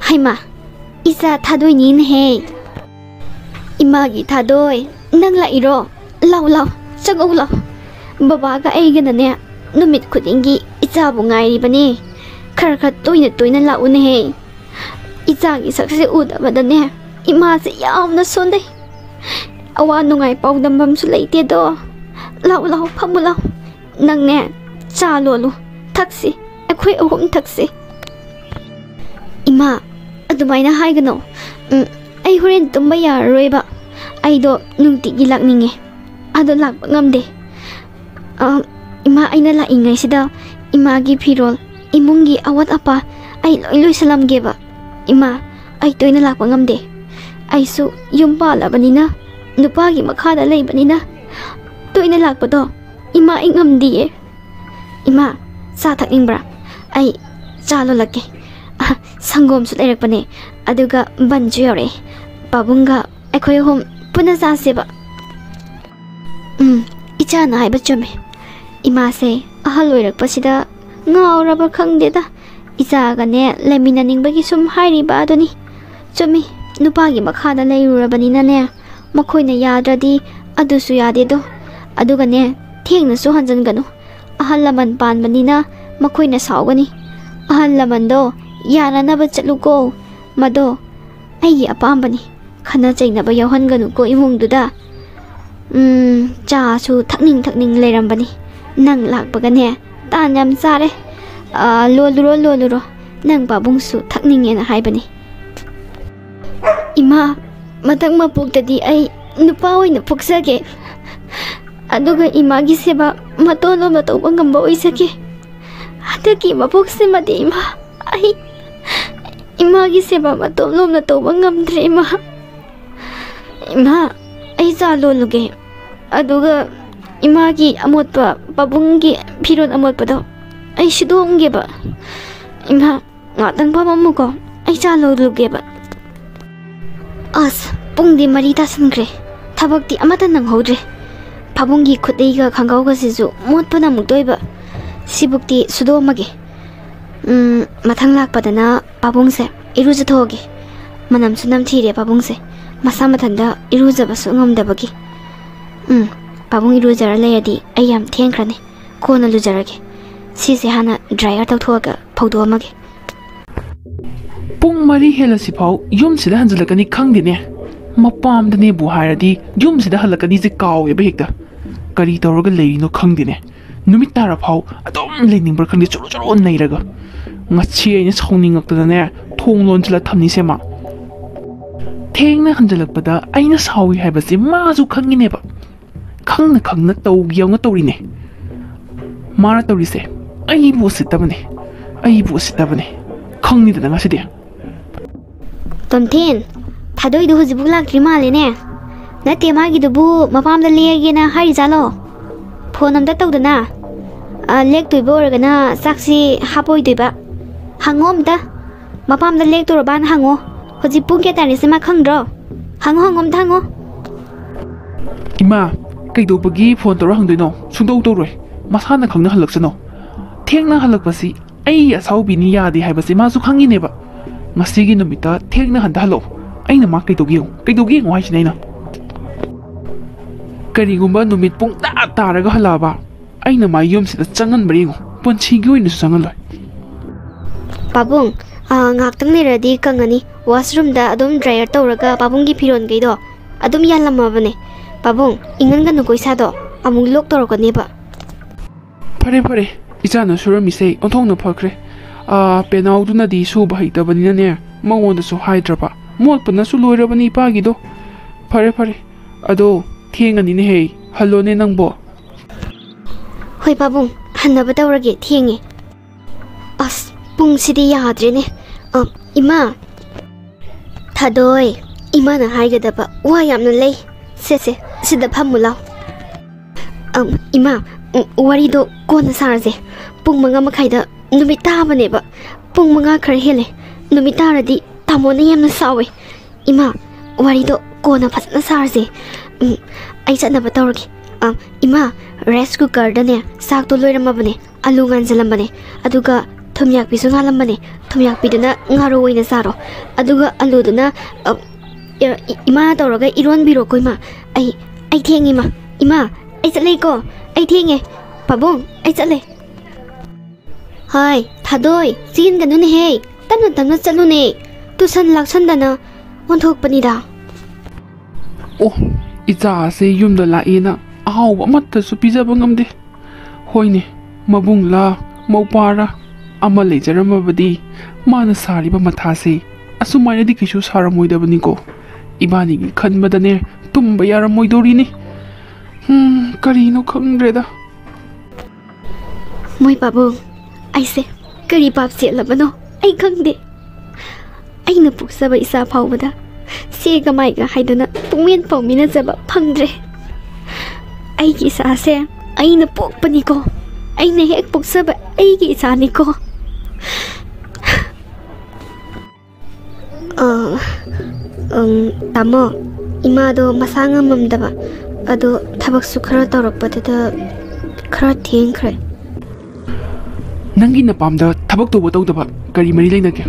ꯍꯩꯃꯥ ꯏꯆꯥ ꯊꯥꯗꯣꯏꯅꯤꯅꯦꯍꯦ ꯏꯃꯥꯒꯤ ꯊꯥꯗꯣꯏ ꯅꯪ ꯂꯥꯛꯏꯔꯣ ꯂꯥꯎ ꯆꯪꯉꯧ ꯂꯥꯎ ꯕꯕꯥꯒ ꯑꯩꯒꯅꯅꯦ ꯅꯨꯃꯤꯠ ꯈꯨꯗꯤꯡꯒꯤ ꯏꯆꯥꯕꯨ ꯉꯥꯏꯔꯤꯕꯅꯤ ꯈꯔ ꯇꯣꯏꯅ ꯂꯥꯛꯎꯅꯦꯍꯦ ꯏꯆꯥꯒꯤ ꯁꯛꯁꯦ ꯎꯗꯕꯗꯅꯦ ꯏꯃꯥꯁꯦ ꯌꯥꯝꯅ ꯁꯣꯟꯊꯩ ꯑꯋꯥ ꯅꯨꯡꯉꯥꯏ ꯄꯥꯎꯗꯝꯐꯝꯁꯨ ꯂꯩꯇꯦꯗꯣ ꯂꯥꯎ ꯐꯝꯃꯨ ꯂꯥꯎ ꯅꯪꯅꯦ ꯆꯥ ꯂꯣꯜꯂꯨ ꯊꯛꯁꯤ ꯑꯩꯈꯣꯏ ꯑꯍꯨꯝ ꯊꯛꯁꯤ ꯏꯃꯥ ꯑꯗꯨꯃꯥꯏꯅ ꯍꯥꯏꯒꯅꯣ ꯑꯩ ꯍꯣꯔꯦꯟ ꯇꯨꯝꯕ ꯌꯥꯔꯔꯣꯏꯕ ꯑꯩꯗꯣ ꯅꯨꯡꯇꯤꯒꯤ ꯂꯥꯛꯅꯤꯡꯉꯦ ꯑꯗꯣ ꯂꯥꯛꯄ ꯉꯝꯗꯦ ꯏꯃꯥ ꯑꯩꯅ ꯂꯥꯛꯏꯉꯩꯁꯤꯗ ꯏꯃꯥꯒꯤ ꯐꯤꯔꯣꯜ ꯏꯃꯨꯡꯒꯤ ꯑꯋꯥꯠ ꯑꯄꯥ ꯑꯩ ꯂꯣꯏ ꯂꯣꯏꯁꯜꯂꯝꯒꯦꯕ ꯏꯃꯥ ꯑꯩ ꯇꯣꯏꯅ ꯂꯥꯛꯄ ꯉꯝꯗꯦ ꯑꯩꯁꯨ ꯌꯨꯝ ꯄꯥꯜꯂꯕꯅꯤꯅ ꯅꯨꯄꯥꯒꯤ ꯃꯈꯥꯗ ꯂꯩꯕꯅꯤꯅ ꯇꯣꯏꯅ ꯂꯥꯛꯄꯗꯣ ꯏꯃꯥ ꯑꯩ ꯉꯝꯗꯤꯌꯦ ꯏꯃꯥ ꯆꯥ ꯊꯛꯅꯤꯡꯕ꯭ꯔꯥ ꯑꯩ ꯆꯥ ꯂꯣꯜꯂꯛꯀꯦ ꯁꯪꯒꯣꯝꯁꯨ ꯂꯩꯔꯛꯄꯅꯦ ꯑꯗꯨꯒ ꯕꯟꯁꯨ ꯌꯧꯔꯛꯑꯦ ꯄꯥꯕꯨꯡꯒ ꯑꯩꯈꯣꯏ ꯑꯍꯨꯝ ꯄꯨꯟꯅ ꯆꯥꯁꯦꯕ ꯏꯆꯥꯅ ꯍꯥꯏꯕ ꯆꯨꯝꯃꯦ ꯏꯃꯥꯁꯦ ꯑꯍꯜ ꯑꯣꯏꯔꯛꯄꯁꯤꯗ ꯉꯥꯎꯔꯕ ꯈꯪꯗꯦꯗ ꯏꯆꯥꯒꯅꯦ ꯂꯩꯃꯤꯟꯅꯅꯤꯡꯕꯒꯤ ꯁꯨꯝ ꯍꯥꯏꯔꯤꯕ ꯑꯗꯨꯅꯤ ꯆꯨꯝꯃꯤ ꯅꯨꯄꯥꯒꯤ ꯃꯈꯥꯗ ꯂꯩꯔꯨꯔꯕꯅꯤꯅꯅꯦ ꯃꯈꯣꯏꯅ ꯌꯥꯗ꯭ꯔꯗꯤ ꯑꯗꯨꯁꯨ ꯌꯥꯗꯦꯗꯣ ꯑꯗꯨꯒꯅꯦ ꯊꯦꯡꯅꯁꯨ ꯍꯟꯖꯤꯟꯒꯅꯨ ꯑꯍꯜ ꯂꯃꯟ ꯄꯥꯟꯕꯅꯤꯅ ꯃꯈꯣꯏꯅ ꯁꯥꯎꯒꯅꯤ ꯑꯍꯜ ꯂꯃꯟꯗꯣ ꯌꯥꯅꯅꯕ ꯆꯠꯂꯨꯀꯣ ꯃꯗꯣ ꯑꯩꯒꯤ ꯑꯄꯥꯝꯕꯅꯤ ꯈꯟꯅ ꯆꯩꯅꯕ ꯌꯥꯎꯍꯟꯒꯅꯨꯀꯣ ꯏꯃꯨꯡꯗꯨꯗ ꯆꯥꯁꯨ ꯊꯛꯅꯤꯡ ꯂꯩꯔꯝꯕꯅꯤ ꯅꯪ ꯂꯥꯛꯄꯒꯅꯦ ꯇꯥꯟ ꯌꯥꯝ ꯆꯥꯔꯦ ꯂꯣꯜꯂꯨꯔꯣ ꯅꯪ ꯄꯥꯕꯨꯡꯁꯨ ꯊꯛꯅꯤꯡꯉꯦꯅ ꯍꯥꯏꯕꯅꯤ ꯏꯃꯥ ꯃꯊꯪ ꯃꯄꯣꯛꯇꯗꯤ ꯑꯩ ꯅꯨꯄꯥ ꯑꯣꯏꯅ ꯄꯣꯛꯆꯒꯦ ꯑꯗꯨꯒ ꯏꯃꯥꯒꯤ ꯁꯦꯕꯥ ꯃꯇꯣꯟꯂꯣꯝꯗ ꯇꯧꯕ ꯉꯝꯕ ꯑꯣꯏꯖꯒꯦ ꯍꯟꯗꯛꯀꯤ ꯃꯄꯣꯛꯁꯤꯃꯗꯤ ꯏꯃꯥ ꯑꯩ ꯏꯃꯥꯒꯤ ꯁꯦꯕꯥ ꯃꯇꯣꯟꯂꯣꯝꯗ ꯇꯧꯕ ꯉꯝꯗ꯭ꯔꯦ ꯏꯃꯥ ꯑꯩ ꯆꯥ ꯂꯣꯜꯂꯨꯒꯦ ꯑꯗꯨꯒ ꯏꯃꯥꯒꯤ ꯑꯃꯣꯠꯄ ꯄꯥꯕꯨꯡꯒꯤ ꯐꯤꯔꯣꯜ ꯑꯃꯣꯠꯄꯗꯣ ꯑꯩ ꯁꯨꯗꯣꯛꯑꯝꯒꯦꯕ ꯏꯃꯥ ꯉꯥꯛꯇꯪ ꯐꯝꯃꯝꯃꯨꯀꯣ ꯑꯩ ꯆꯥ ꯂꯣꯜꯂꯨꯒꯦꯕ ꯑꯁ ꯄꯨꯡꯗꯤ 4 ꯇꯥꯁꯟꯈ꯭ꯔꯦ ꯊꯕꯛꯇꯤ ꯑꯃꯠꯇ ꯅꯪꯍꯧꯗ꯭ꯔꯦ ꯄꯥꯕꯨꯡꯒꯤ ꯈꯨꯠꯇꯩꯒ ꯈꯪꯒꯥꯎꯒꯁꯤꯁꯨ ꯃꯣꯠꯄꯅ ꯑꯃꯨꯛ ꯇꯣꯏꯕ ꯁꯤꯕꯨꯛꯇꯤ ꯁꯨꯗꯣꯛꯑꯝꯃꯒꯦ ꯃꯊꯪ ꯂꯥꯛꯄꯗꯅ ꯄꯥꯕꯨꯡꯁꯦ ꯏꯔꯨꯖꯊꯣꯛꯑꯒꯦ ꯃꯅꯝꯁꯨ ꯅꯝꯊꯤꯔꯦ ꯄꯥꯕꯨꯡꯁꯦ ꯃꯁꯥ ꯃꯊꯟꯇ ꯏꯔꯨꯖꯕꯁꯨ ꯉꯝꯗꯕꯒꯤ ꯄꯥꯕꯨꯡ ꯏꯔꯨꯖꯔ ꯂꯩꯔꯗꯤ ꯑꯩ ꯌꯥꯝ ꯊꯦꯡꯈ꯭ꯔꯅꯤ ꯀꯣꯟꯅ ꯂꯨꯖꯔꯒꯦ ꯁꯤꯁꯦ ꯍꯥꯟꯅ ꯗ꯭ꯔꯥꯏꯌꯔ ꯇꯧꯊꯣꯛꯑꯒ ꯐꯧꯗꯣꯛꯑꯝꯃꯒꯦ ꯄꯨꯡ 4 ꯍꯦꯜꯂꯁꯤꯐꯥꯎ ꯌꯨꯝꯁꯤꯗ ꯍꯟꯖꯤꯜꯂꯛꯀꯅꯤ ꯈꯪꯗꯦꯅꯦ ꯃꯄꯥꯝꯗꯅꯦꯕꯨ ꯍꯥꯏꯔꯗꯤ ꯌꯨꯝꯁꯤꯗ ꯍꯜꯂꯛꯀꯅꯤꯁꯦ ꯀꯥꯎꯋꯦꯕ ꯍꯦꯛꯇ ꯀꯔꯤ ꯇꯧꯔꯒ ꯂꯩꯔꯤꯅꯣ ꯈꯪꯗꯦꯅꯦ ꯅꯨꯃꯤꯠ ꯇꯥꯔꯐꯥꯎ ꯑꯗꯨꯝ ꯂꯩꯅꯤꯡꯕ꯭ꯔꯥ ꯈꯪꯗꯦ ꯆꯣꯔꯣ ꯅꯩꯔꯒ ꯉꯁꯤ ꯑꯩꯅ ꯁꯥꯎꯅꯤꯡꯉꯛꯇꯅꯅꯦ ꯊꯣꯡ ꯂꯣꯟꯁꯤꯜꯂ ꯊꯝꯅꯤꯁꯦ ꯃꯥ ꯊꯦꯡꯅ ꯍꯟꯖꯤꯜꯂꯛꯄꯗ ꯑꯩꯅ ꯁꯥꯎꯏ ꯍꯥꯏꯕꯁꯦ ꯃꯥꯁꯨ ꯈꯪꯉꯤꯅꯦꯕ ꯈꯪꯅ ꯇꯧꯒꯦ ꯇꯧꯔꯤꯅꯦ ꯃꯥꯅ ꯇꯧꯔꯤꯁꯦ ꯑꯩꯕꯨ ꯎꯁꯤꯠꯇꯕꯅꯦ ꯈꯪꯅꯤꯗꯅ ꯉꯁꯤꯗꯤ ꯇꯣꯝꯊꯤꯟ ꯊꯥꯗꯣꯏꯗꯨ ꯍꯧꯖꯤꯛꯐꯥꯎ ꯂꯥꯛꯇ꯭ꯔꯤ ꯃꯥꯜꯂꯦꯅꯦ ꯅꯠꯇꯦ ꯃꯥꯒꯤꯗꯨꯕꯨ ꯃꯄꯥꯝꯗ ꯂꯦꯛꯑꯒꯦꯅ ꯍꯥꯏꯔꯤꯖꯥꯠꯂꯣ ꯐꯣꯟ ꯑꯝꯇ ꯇꯧꯗꯅ ꯂꯦꯛꯇꯣꯏꯕ ꯑꯣꯏꯔꯒꯅ ꯆꯥꯛꯁꯤ ꯍꯥꯞꯄꯣꯏꯗꯣꯏꯕ ꯍꯪꯉꯣ ꯑꯝꯇ ꯃꯄꯥꯝꯗ ꯂꯦꯛꯇꯣꯔꯕꯅ ꯍꯪꯉꯣ ꯍꯧꯖꯤꯛ ꯄꯨꯡ ꯀꯌꯥ ꯇꯥꯔꯤꯁꯦ ꯃꯥ ꯈꯪꯗ꯭ꯔꯣ ꯍꯪꯉꯣ ꯑꯝꯇ ꯍꯪꯉꯣ ꯏꯃꯥ ꯀꯩꯗꯧꯕꯒꯤ ꯐꯣꯟ ꯇꯧꯔ ꯍꯪꯗꯣꯏꯅꯣ ꯁꯨꯡꯇꯧ ꯇꯧꯔꯣꯏ ꯃꯁꯥꯅ ꯈꯪꯅ ꯍꯜꯂꯛꯁꯅꯣ ꯊꯦꯡꯅ ꯍꯜꯂꯛꯄꯁꯤ ꯑꯩ ꯑꯁꯥꯎꯕꯤꯅꯤ ꯌꯥꯗꯦ ꯍꯥꯏꯕꯁꯤ ꯃꯥꯁꯨ ꯈꯪꯉꯤꯅꯦꯕ ꯉꯁꯤꯒꯤ ꯅꯨꯃꯤꯠꯇ ꯊꯦꯡꯅ ꯍꯜꯂꯛꯑꯣ ꯑꯩꯅ ꯃꯥ ꯀꯩꯗꯧꯒꯦ ꯌꯦꯡꯉꯣ ꯍꯥꯏꯁꯤꯅꯦ ꯑꯩꯅ ꯀꯔꯤꯒꯨꯝꯕ ꯅꯨꯃꯤꯠ ꯄꯨꯡ ꯇꯥꯔꯒ ꯍꯜꯂꯛꯑꯕ ꯑꯩꯅ ꯃꯥ ꯌꯨꯝꯁꯤꯗ ꯆꯪꯍꯟꯕ ꯌꯦꯡꯉꯣ ꯄꯨꯟꯁꯤꯒꯤ ꯑꯣꯏꯅꯁꯨ ꯆꯪꯍꯜꯂꯣꯏ ꯄꯥꯕꯨꯡ ꯉꯥꯛꯇꯪ ꯂꯩꯔꯗꯤ ꯀꯪꯉꯅꯤ ꯋꯥꯁꯔꯨꯝꯗ ꯑꯗꯨꯝ ꯗ꯭ꯔꯥꯏꯌꯔ ꯇꯧꯔꯒ ꯄꯥꯕꯨꯡꯒꯤ ꯐꯤꯔꯣꯟꯈꯩꯗꯣ ꯑꯗꯨꯝ ꯌꯥꯜꯂꯝꯃꯕꯅꯦ ꯄꯥꯕꯨꯡ ꯏꯪꯍꯟꯒꯅꯨꯀꯣ ꯏꯁꯥꯗꯣ ꯑꯃꯨꯛ ꯂꯣꯛ ꯇꯧꯔꯛꯀꯅꯦꯕ ꯐꯔꯦ ꯏꯆꯥꯅ ꯁꯨꯔꯝꯃꯤꯁꯦ ꯑꯣꯟꯊꯣꯛꯅ ꯐꯈ꯭ꯔꯦ ꯄꯦꯅꯥꯎꯗꯨꯅꯗꯤ ꯁꯨꯕ ꯍꯩꯇꯕꯅꯤꯅꯅꯦ ꯃꯉꯣꯟꯗꯁꯨ ꯍꯥꯏꯗ꯭ꯔꯕ ꯃꯣꯠꯄꯅꯁꯨ ꯂꯣꯏꯔꯕꯅꯤ ꯏꯄꯥꯒꯤꯗꯣ ꯐꯔꯦ ꯑꯗꯣ ꯊꯦꯡꯉꯅꯤꯅꯦꯍꯦ ꯍꯜꯂꯣꯅꯦ ꯅꯪꯕꯣ ꯍꯣꯏ ꯄꯥꯕꯨꯡ ꯍꯟꯅꯕ ꯇꯧꯔꯒꯦ ꯊꯦꯡꯉꯦ ꯑꯁ ꯄꯨꯡꯁꯤꯗꯤ ꯌꯥꯗ꯭ꯔꯦꯅꯦ ꯏꯃꯥ ꯊꯥꯗꯣꯏ ꯏꯃꯥꯅ ꯍꯥꯏꯒꯗꯕ ꯋꯥ ꯌꯥꯝꯅ ꯂꯩ ꯁꯦ ꯁꯤꯗ ꯐꯝꯃꯨ ꯂꯥꯎ ꯏꯃꯥ ꯋꯥꯔꯤꯗꯣ ꯀꯣꯟꯅ ꯁꯥꯔꯁꯦ ꯄꯨꯡ 5:30ꯗ ꯅꯨꯃꯤꯠ ꯇꯥꯕꯅꯦꯕ ꯄꯨꯡ 5 ꯈꯔ ꯍꯦꯜꯂꯦ ꯅꯨꯃꯤꯠ ꯇꯥꯔꯗꯤ ꯇꯥꯃꯣꯅ ꯌꯥꯝꯅ ꯁꯥꯎꯋꯦ ꯏꯃꯥ ꯋꯥꯔꯤꯗꯣ ꯀꯣꯟꯅ ꯐꯖꯅ ꯁꯥꯔꯁꯦ ꯑꯩ ꯆꯠꯅꯕ ꯇꯧꯔꯒꯦ ꯏꯃꯥ ꯔꯥꯏꯁ ꯀꯨꯀꯔꯗꯅꯦ ꯆꯥꯛꯇꯣ ꯂꯣꯏꯔꯝꯃꯕꯅꯦ ꯑꯂꯨ ꯉꯥꯟꯁꯤꯜꯂꯝꯕꯅꯦ ꯑꯗꯨꯒ ꯊꯨꯝꯌꯥꯛꯄꯤꯁꯨ ꯉꯥꯜꯂꯝꯕꯅꯦ ꯊꯨꯝꯌꯥꯛꯄꯤꯗꯨꯅ ꯉꯥꯔꯣ ꯑꯣꯏꯅ ꯆꯥꯔꯣ ꯑꯗꯨꯒ ꯑꯂꯨꯗꯨꯅ ꯏꯃꯥ ꯇꯧꯔꯒ ꯏꯔꯣꯟꯕꯤꯔꯣꯀꯣ ꯏꯃꯥ ꯑꯩ ꯊꯦꯡꯉꯦ ꯏꯃꯥ ꯑꯩ ꯆꯠꯂꯦꯀꯣ ꯑꯩ ꯊꯦꯡꯉꯦ ꯄꯥꯕꯨꯡ ꯑꯩ ꯆꯠꯂꯦ ꯍꯣꯏ ꯊꯥꯗꯣꯏ ꯆꯦꯟꯒꯅꯨꯅꯦꯍꯦ ꯇꯞꯅ ꯆꯠꯂꯨꯅꯦ ꯇꯨꯁꯟ ꯂꯥꯛꯁꯟꯗꯅ ꯑꯣꯟꯊꯣꯛꯄꯅꯤꯗ ꯑꯣ ꯏꯆꯥꯁꯦ ꯌꯨꯝꯗ ꯂꯥꯛꯑꯦꯅ ꯑꯍꯥꯎꯕ ꯑꯃꯠꯇꯁꯨ ꯄꯤꯖꯕ ꯉꯝꯗꯦ ꯍꯣꯏꯅꯦ ꯃꯕꯨꯡꯂꯥ ꯃꯧꯄꯥꯔꯥ ꯑꯃ ꯂꯩꯖꯔꯝꯃꯕꯗꯤ ꯃꯥꯅ ꯁꯥꯔꯤꯕ ꯃꯊꯥꯁꯦ ꯑꯁꯨꯃꯥꯏꯅꯗꯤ ꯀꯩꯁꯨ ꯁꯥꯔꯝꯃꯣꯏꯗꯕꯅꯤꯀꯣ ꯏꯕꯥꯅꯤꯒꯤ ꯈꯟꯕꯗꯅꯦ ꯇꯨꯝꯕ ꯌꯥꯔꯝꯃꯣꯏꯗꯧꯔꯤꯅꯤ ꯀꯔꯤꯅꯣ ꯈꯪꯗ꯭ꯔꯦꯗ ꯃꯣꯏ ꯄꯥꯕꯨꯡ ꯑꯩꯁꯦ ꯀꯔꯤ ꯄꯥꯞ ꯆꯦꯠꯂꯕꯅꯣ ꯑꯩ ꯈꯪꯗꯦ ꯑꯩꯅ ꯄꯣꯛꯆꯕ ꯏꯆꯥ ꯐꯥꯎꯕꯗ ꯁꯦꯒ ꯃꯥꯏꯒ ꯍꯥꯏꯗꯅ ꯄꯨꯡꯃꯦꯟ ꯄꯥꯎꯃꯤꯟꯅꯖꯕ ꯐꯪꯗ꯭ꯔꯦ ꯑꯩꯒꯤ ꯏꯆꯥꯁꯦ ꯑꯩꯅ ꯄꯣꯛꯄꯅꯤꯀꯣ ꯑꯩꯅ ꯍꯦꯛ ꯄꯣꯛꯆꯕ ꯑꯩꯒꯤ ꯏꯆꯥꯅꯤꯀꯣ ꯇꯥꯃꯣ ꯏꯃꯥꯗꯣ ꯃꯁꯥ ꯉꯝꯃꯝꯗꯕ ꯑꯗꯣ ꯊꯕꯛꯁꯨ ꯈꯔ ꯇꯧꯔꯛꯄꯗꯨꯗ ꯈꯔ ꯊꯦꯡꯈ꯭ꯔꯦ ꯅꯪꯒꯤ ꯅꯄꯥꯝꯗ ꯊꯕꯛ ꯇꯧꯕ ꯇꯧꯗꯕ ꯀꯔꯤ ꯃꯔꯤ ꯂꯩꯅꯒꯦ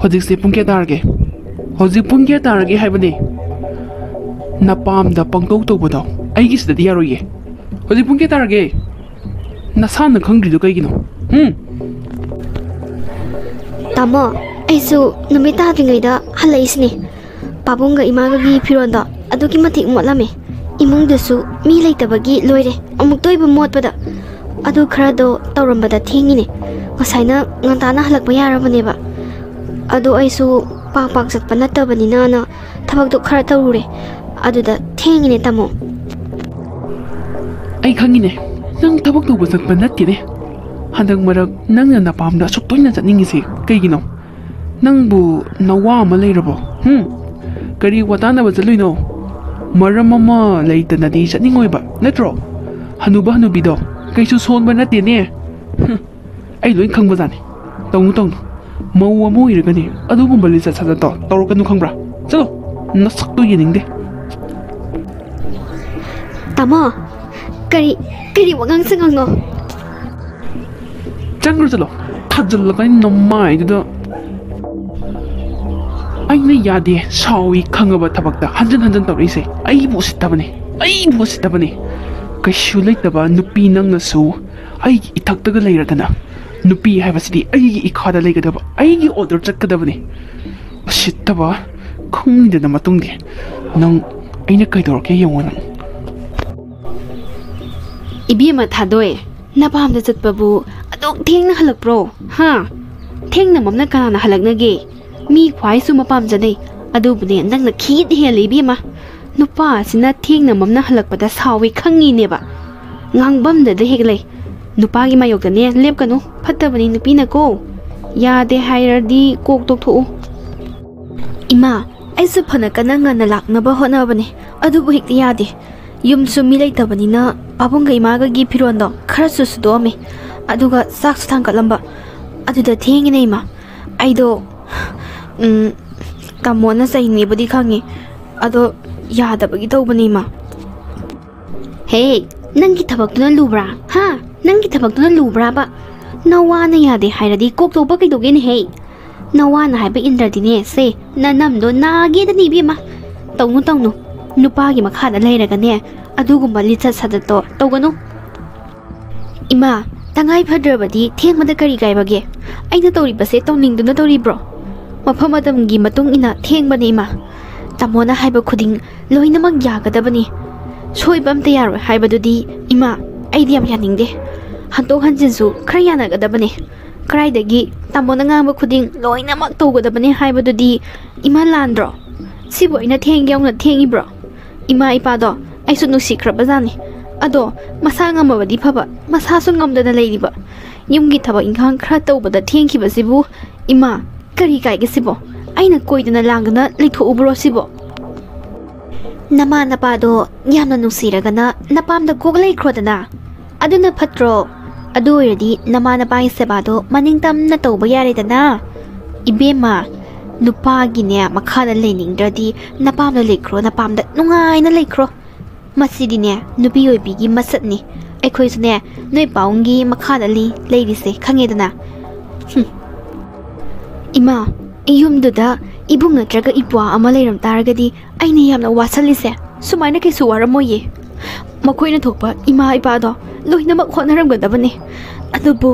ꯍꯧꯖꯤꯛꯁꯦ ꯄꯨꯡ ꯀꯌꯥ ꯇꯥꯔꯒꯦ ꯍꯧꯖꯤꯛ ꯄꯨꯡ ꯀꯌꯥ ꯇꯥꯔꯒꯦ ꯍꯥꯏꯕꯅꯦ ꯅꯄꯥꯝꯗ ꯄꯪꯇꯧ ꯇꯧꯕꯗꯣ ꯑꯩꯒꯤꯁꯤꯗꯗꯤ ꯌꯥꯔꯣꯏꯌꯦ ꯍꯧꯖꯤꯛ ꯄꯨꯡ ꯀꯌꯥ ꯇꯥꯔꯒꯦ ꯅꯁꯥꯅ ꯈꯪꯗ꯭ꯔꯤꯗꯣ ꯀꯩꯒꯤꯅꯣ ꯇꯥꯃꯣ ꯑꯩꯁꯨ ꯅꯨꯃꯤꯠ ꯇꯥꯗ꯭ꯔꯤꯉꯩꯗ ꯍꯜꯂꯛꯏꯁꯤꯅꯦ ꯄꯥꯕꯨꯡꯒ ꯏꯃꯥꯒꯒꯤ ꯐꯤꯔꯣꯟꯗꯣ ꯑꯗꯨꯛꯀꯤ ꯃꯇꯤꯛ ꯃꯣꯠꯂꯝꯃꯦ ꯏꯃꯨꯡꯗꯨꯁꯨ ꯃꯤ ꯂꯩꯇꯕꯒꯤ ꯂꯣꯏꯔꯦ ꯑꯃꯨꯛꯇꯣꯏꯕ ꯃꯣꯠꯄꯗ ꯑꯗꯨ ꯈꯔꯗꯣ ꯇꯧꯔꯝꯕꯗ ꯊꯦꯡꯉꯤꯅꯦ ꯉꯁꯥꯏꯅ ꯉꯟꯇꯥꯅ ꯍꯜꯂꯛꯄ ꯌꯥꯔꯕꯅꯦꯕ ꯑꯗꯣ ꯑꯩꯁꯨ ꯄꯥꯛ ꯆꯠꯄ ꯅꯠꯇꯕꯅꯤꯅ ꯊꯕꯛꯇꯣ ꯈꯔ ꯇꯧꯔꯨꯔꯦ ꯑꯗꯨꯗ ꯊꯦꯡꯉꯤꯅꯦ ꯇꯥꯃꯣ ꯑꯩ ꯈꯪꯉꯤꯅꯦ ꯅꯪ ꯊꯕꯛ ꯇꯧꯕ ꯆꯠꯄ ꯅꯠꯇꯦꯅꯦ ꯍꯟꯗꯛ ꯃꯔꯛ ꯅꯪꯅ ꯅꯄꯥꯝꯗ ꯑꯁꯨꯛ ꯇꯣꯏꯅ ꯆꯠꯅꯤꯡꯉꯤꯁꯦ ꯀꯩꯒꯤꯅꯣ ꯅꯪꯕꯨ ꯅꯋꯥ ꯑꯃ ꯂꯩꯔꯕꯣ ꯀꯔꯤ ꯋꯥꯇꯥꯟꯅꯕ ꯆꯠꯂꯨꯏꯅꯣ ꯃꯔꯝ ꯑꯃ ꯂꯩꯇꯅꯗꯤ ꯆꯠꯅꯤꯡꯉꯣꯏꯕ ꯅꯠꯇ꯭ꯔꯣ ꯍꯅꯨꯕꯤꯗꯣ ꯀꯩꯁꯨ ꯁꯣꯟꯕ ꯅꯠꯇꯦꯅꯦ ꯑꯩ ꯂꯣꯏ ꯈꯪꯕꯖꯥꯠꯅꯤ ꯇꯧꯅꯨ ꯃꯧ ꯑꯃ ꯑꯣꯏꯔꯒꯅꯦ ꯑꯗꯨꯒꯨꯝꯕ ꯂꯤꯆꯠ ꯁꯥꯖꯠꯇꯣ ꯇꯧꯔꯛꯀꯅꯨ ꯈꯪꯕ꯭ꯔꯥ ꯆꯠꯂꯣ ꯅꯁꯛꯇꯣ ꯌꯦꯡꯅꯤꯡꯗꯦ ꯇꯥꯃꯣ ꯀꯔꯤ ꯋꯥꯉꯥꯡ ꯁꯉꯥꯡꯅꯣ ꯆꯪꯈ꯭ꯔꯣ ꯆꯠꯂꯣ ꯊꯥꯖꯤꯜꯂꯀꯥꯟ ꯅꯃꯥꯏꯗꯨꯗ ꯑꯩꯅ ꯌꯥꯗꯦ ꯁꯥꯎꯏ ꯈꯪꯉꯕ ꯊꯕꯛꯇ ꯍꯟꯖꯟ ꯇꯧꯔꯛꯏꯁꯦ ꯑꯩꯕꯨ ꯎꯁꯤꯠꯇꯕꯅꯦ ꯀꯩꯁꯨ ꯂꯩꯇꯕ ꯅꯨꯄꯤ ꯅꯪꯅꯁꯨ ꯑꯩꯒꯤ ꯏꯊꯛꯇꯒ ꯂꯩꯔꯗꯅ ꯅꯨꯄꯤ ꯍꯥꯏꯕꯁꯤꯗꯤ ꯑꯩꯒꯤ ꯏꯈꯥꯗ ꯂꯩꯒꯗꯕ ꯑꯩꯒꯤ ꯑꯣꯔꯗꯔ ꯆꯠꯀꯗꯕꯅꯤ ꯎꯁꯤꯠꯇꯕ ꯈꯪꯗꯅ ꯃꯇꯨꯡꯗꯤ ꯅꯪ ꯑꯩꯅ ꯀꯩꯗꯧꯔꯛꯀꯦ ꯌꯦꯡꯉꯣ ꯅꯪ ꯏꯕꯦꯝꯃ ꯊꯥꯗꯣꯏ ꯅꯄꯥꯝꯗ ꯆꯠꯄꯕꯨ ꯑꯗꯨꯛ ꯊꯦꯡꯅ ꯍꯜꯂꯛꯄ꯭ꯔꯣ ꯊꯦꯡꯅ ꯃꯝꯅ ꯀꯅꯥꯅ ꯍꯜꯂꯛꯅꯒꯦ ꯃꯤ ꯈ꯭ꯋꯥꯏꯁꯨ ꯃꯄꯥꯝꯖꯅꯩ ꯑꯗꯨꯕꯨꯅꯦ ꯅꯪꯅ ꯈꯤꯠ ꯍꯦꯜꯂꯦ ꯏꯕꯦꯝꯃ ꯅꯨꯄꯥ ꯑꯁꯤꯅ ꯊꯦꯡꯅ ꯃꯝꯅ ꯍꯜꯂꯛꯄꯗ ꯁꯥꯎꯋꯤ ꯈꯪꯉꯤꯅꯦꯕ ꯉꯥꯡꯕꯝꯗꯗ ꯍꯦꯛ ꯂꯩ ꯅꯨꯄꯥꯒꯤ ꯃꯥꯌꯣꯛꯇꯅꯦ ꯂꯦꯞꯀꯅꯨ ꯐꯠꯇꯕꯅꯤ ꯅꯨꯄꯤꯅꯀꯣ ꯌꯥꯗꯦ ꯍꯥꯏꯔꯗꯤ ꯀꯣꯛ ꯇꯣꯛꯊꯣꯛꯎ ꯏꯃꯥ ꯑꯩꯁꯨ ꯐꯅ ꯀꯟꯅ ꯉꯟꯅ ꯂꯥꯛꯅꯕ ꯍꯣꯠꯅꯕꯅꯦ ꯑꯗꯨꯕꯨ ꯍꯦꯛꯇ ꯌꯨꯝꯁꯨ ꯃꯤ ꯂꯩꯇꯕꯅꯤꯅ ꯄꯥꯕꯨꯡꯒ ꯏꯃꯥꯒꯒꯤ ꯐꯤꯔꯣꯟꯗꯣ ꯈꯔꯁꯨ ꯁꯨꯗꯣꯛꯑꯝꯃꯤ ꯑꯗꯨꯒ ꯆꯥꯛꯁꯨ ꯊꯥꯡꯒꯠꯂꯝꯕ ꯑꯗꯨꯗ ꯊꯦꯡꯉꯤꯅꯦ ꯏꯃꯥ ꯑꯩꯗꯣ ꯇꯥꯃꯣꯅ ꯆꯩꯅꯤꯕꯨꯗꯤ ꯈꯪꯉꯤ ꯑꯗꯣ ꯌꯥꯗꯕꯒꯤ ꯇꯧꯕꯅꯤ ꯏꯃꯥ ꯍꯦ ꯅꯪꯒꯤ ꯊꯕꯛꯇꯨꯅ ꯂꯨꯕ꯭ꯔꯥ ꯍꯥ ꯅꯪꯒꯤ ꯊꯕꯛꯇꯨꯅ ꯂꯨꯕ꯭ꯔꯥꯕ ꯅꯋꯥꯅ ꯌꯥꯗꯦ ꯍꯥꯏꯔꯗꯤ ꯀꯣꯛꯇꯧꯕ ꯀꯩꯗꯧꯒꯦꯅꯦ ꯍꯦ ꯅꯋꯥꯅ ꯍꯥꯏꯕ ꯏꯟꯗ꯭ꯔꯗꯤꯅꯦ ꯁꯦ ꯅꯅꯝꯗꯣ ꯅꯥꯒꯦꯗꯅꯤ ꯏꯕꯦꯝꯃ ꯇꯧꯅꯨ ꯅꯨꯄꯥꯒꯤ ꯃꯈꯥꯗ ꯂꯩꯔꯒꯅꯦ ꯑꯗꯨꯒꯨꯝꯕ ꯂꯤꯆꯠ ꯁꯥꯖꯠꯇꯣ ꯇꯧꯒꯅꯨ ꯏꯃꯥ ꯇꯉꯥꯏ ꯐꯗ꯭ꯔꯕꯗꯤ ꯊꯦꯡꯕꯗ ꯀꯔꯤ ꯀꯥꯏꯕꯒꯦ ꯑꯩꯅ ꯇꯧꯔꯤꯕꯁꯦ ꯇꯧꯅꯤꯡꯗꯨꯅ ꯇꯧꯔꯤꯕ꯭ꯔꯣ ꯃꯐꯝ ꯃꯇꯝꯒꯤ ꯃꯇꯨꯡ ꯏꯟꯅ ꯊꯦꯡꯕꯅꯤ ꯏꯃꯥ ꯇꯥꯃꯣꯅ ꯍꯥꯏꯕ ꯈꯨꯗꯤꯡ ꯂꯣꯏꯅꯃꯛ ꯌꯥꯒꯗꯕꯅꯤ ꯁꯣꯏꯕ ꯑꯝꯇ ꯌꯥꯔꯣꯏ ꯍꯥꯏꯕꯗꯨꯗꯤ ꯏꯃꯥ ꯑꯩꯗꯤ ꯌꯥꯝ ꯌꯥꯅꯤꯡꯗꯦ ꯍꯟꯇꯣꯛ ꯍꯟꯖꯤꯟꯁꯨ ꯈꯔ ꯌꯥꯅꯒꯗꯕꯅꯤ ꯀꯗꯥꯏꯗꯒꯤ ꯇꯥꯃꯣꯅ ꯉꯥꯡꯕ ꯈꯨꯗꯤꯡ ꯂꯣꯏꯅꯃꯛ ꯇꯧꯒꯗꯕꯅꯤ ꯍꯥꯏꯕꯗꯨꯗꯤ ꯏꯃꯥ ꯂꯥꯟꯗ꯭ꯔꯣ ꯁꯤꯕꯨ ꯑꯩꯅ ꯊꯦꯡꯒꯦ ꯌꯥꯎꯅ ꯊꯦꯡꯉꯤꯕ꯭ꯔꯣ ꯏꯃꯥ ꯏꯄꯥꯗꯣ ꯑꯩꯁꯨ ꯅꯨꯡꯁꯤꯈ꯭ꯔꯕꯖꯥꯠꯅꯤ ꯑꯗꯣ ꯃꯁꯥ ꯉꯝꯃꯕꯗꯤ ꯐꯕ ꯃꯁꯥꯁꯨ ꯉꯝꯗꯅ ꯂꯩꯔꯤꯕ ꯌꯨꯝꯒꯤ ꯊꯕꯛ ꯏꯪꯈꯥꯡ ꯈꯔ ꯇꯧꯕꯗ ꯊꯦꯡꯈꯤꯕꯁꯤꯕꯨ ꯏꯃꯥ ꯀꯔꯤ ꯀꯥꯏꯒꯦ ꯁꯤꯕꯣ ꯑꯩꯅ ꯀꯣꯏꯗꯅ ꯂꯥꯡꯗꯅ ꯂꯩꯊꯣꯛꯎꯕ꯭ꯔꯣ ꯁꯤꯕꯣ ꯅꯃꯥ ꯅꯄꯥꯗꯣ ꯌꯥꯝꯅ ꯅꯨꯡꯁꯤꯔꯒꯅ ꯅꯄꯥꯝꯗ ꯀꯣꯛ ꯂꯩꯈ꯭ꯔꯣꯗꯅ ꯑꯗꯨꯅ ꯐꯠꯇ꯭ꯔꯣ ꯑꯗꯨ ꯑꯣꯏꯔꯗꯤ ꯅꯃꯥ ꯅꯄꯥꯒꯤ ꯁꯦꯕꯥꯗꯣ ꯃꯅꯤꯡꯇꯝꯅ ꯇꯧꯕ ꯌꯥꯔꯦꯗꯅ ꯏꯕꯦꯝꯃ ꯅꯨꯄꯥꯒꯤꯅꯦ ꯃꯈꯥꯗ ꯂꯩꯅꯤꯡꯗ꯭ꯔꯗꯤ ꯅꯄꯥꯝꯗ ꯂꯩꯈ꯭ꯔꯣ ꯅꯄꯥꯝꯗ ꯅꯨꯡꯉꯥꯏꯅ ꯂꯩꯈ꯭ꯔꯣ ꯃꯁꯤꯗꯤꯅꯦ ꯅꯨꯄꯤ ꯑꯣꯏꯕꯤꯒꯤ ꯃꯁꯛꯅꯤ ꯑꯩꯈꯣꯏꯁꯨꯅꯦ ꯅꯣꯏ ꯄꯥꯎꯡꯒꯤ ꯃꯈꯥꯗ ꯂꯩꯔꯤꯁꯦ ꯈꯪꯉꯦꯗꯅ ꯏꯃꯥ ꯌꯨꯝꯗꯨꯗ ꯏꯕꯨꯡ ꯅꯠꯇ꯭ꯔꯒ ꯏꯄ꯭ꯋꯥ ꯑꯃ ꯂꯩꯔꯝ ꯇꯥꯔꯒꯗꯤ ꯑꯩꯅ ꯌꯥꯝꯅ ꯋꯥꯁꯜꯂꯤꯁꯦ ꯁꯨꯃꯥꯏꯅ ꯀꯩꯁꯨ ꯋꯥꯔꯝꯃꯣꯏꯌꯦ ꯃꯈꯣꯏꯅ ꯊꯣꯛꯄ ꯏꯃꯥ ꯏꯄꯥꯗꯣ ꯂꯣꯏꯅꯃꯛ ꯍꯣꯠꯅꯔꯝꯒꯗꯕꯅꯤ ꯑꯗꯨꯕꯨ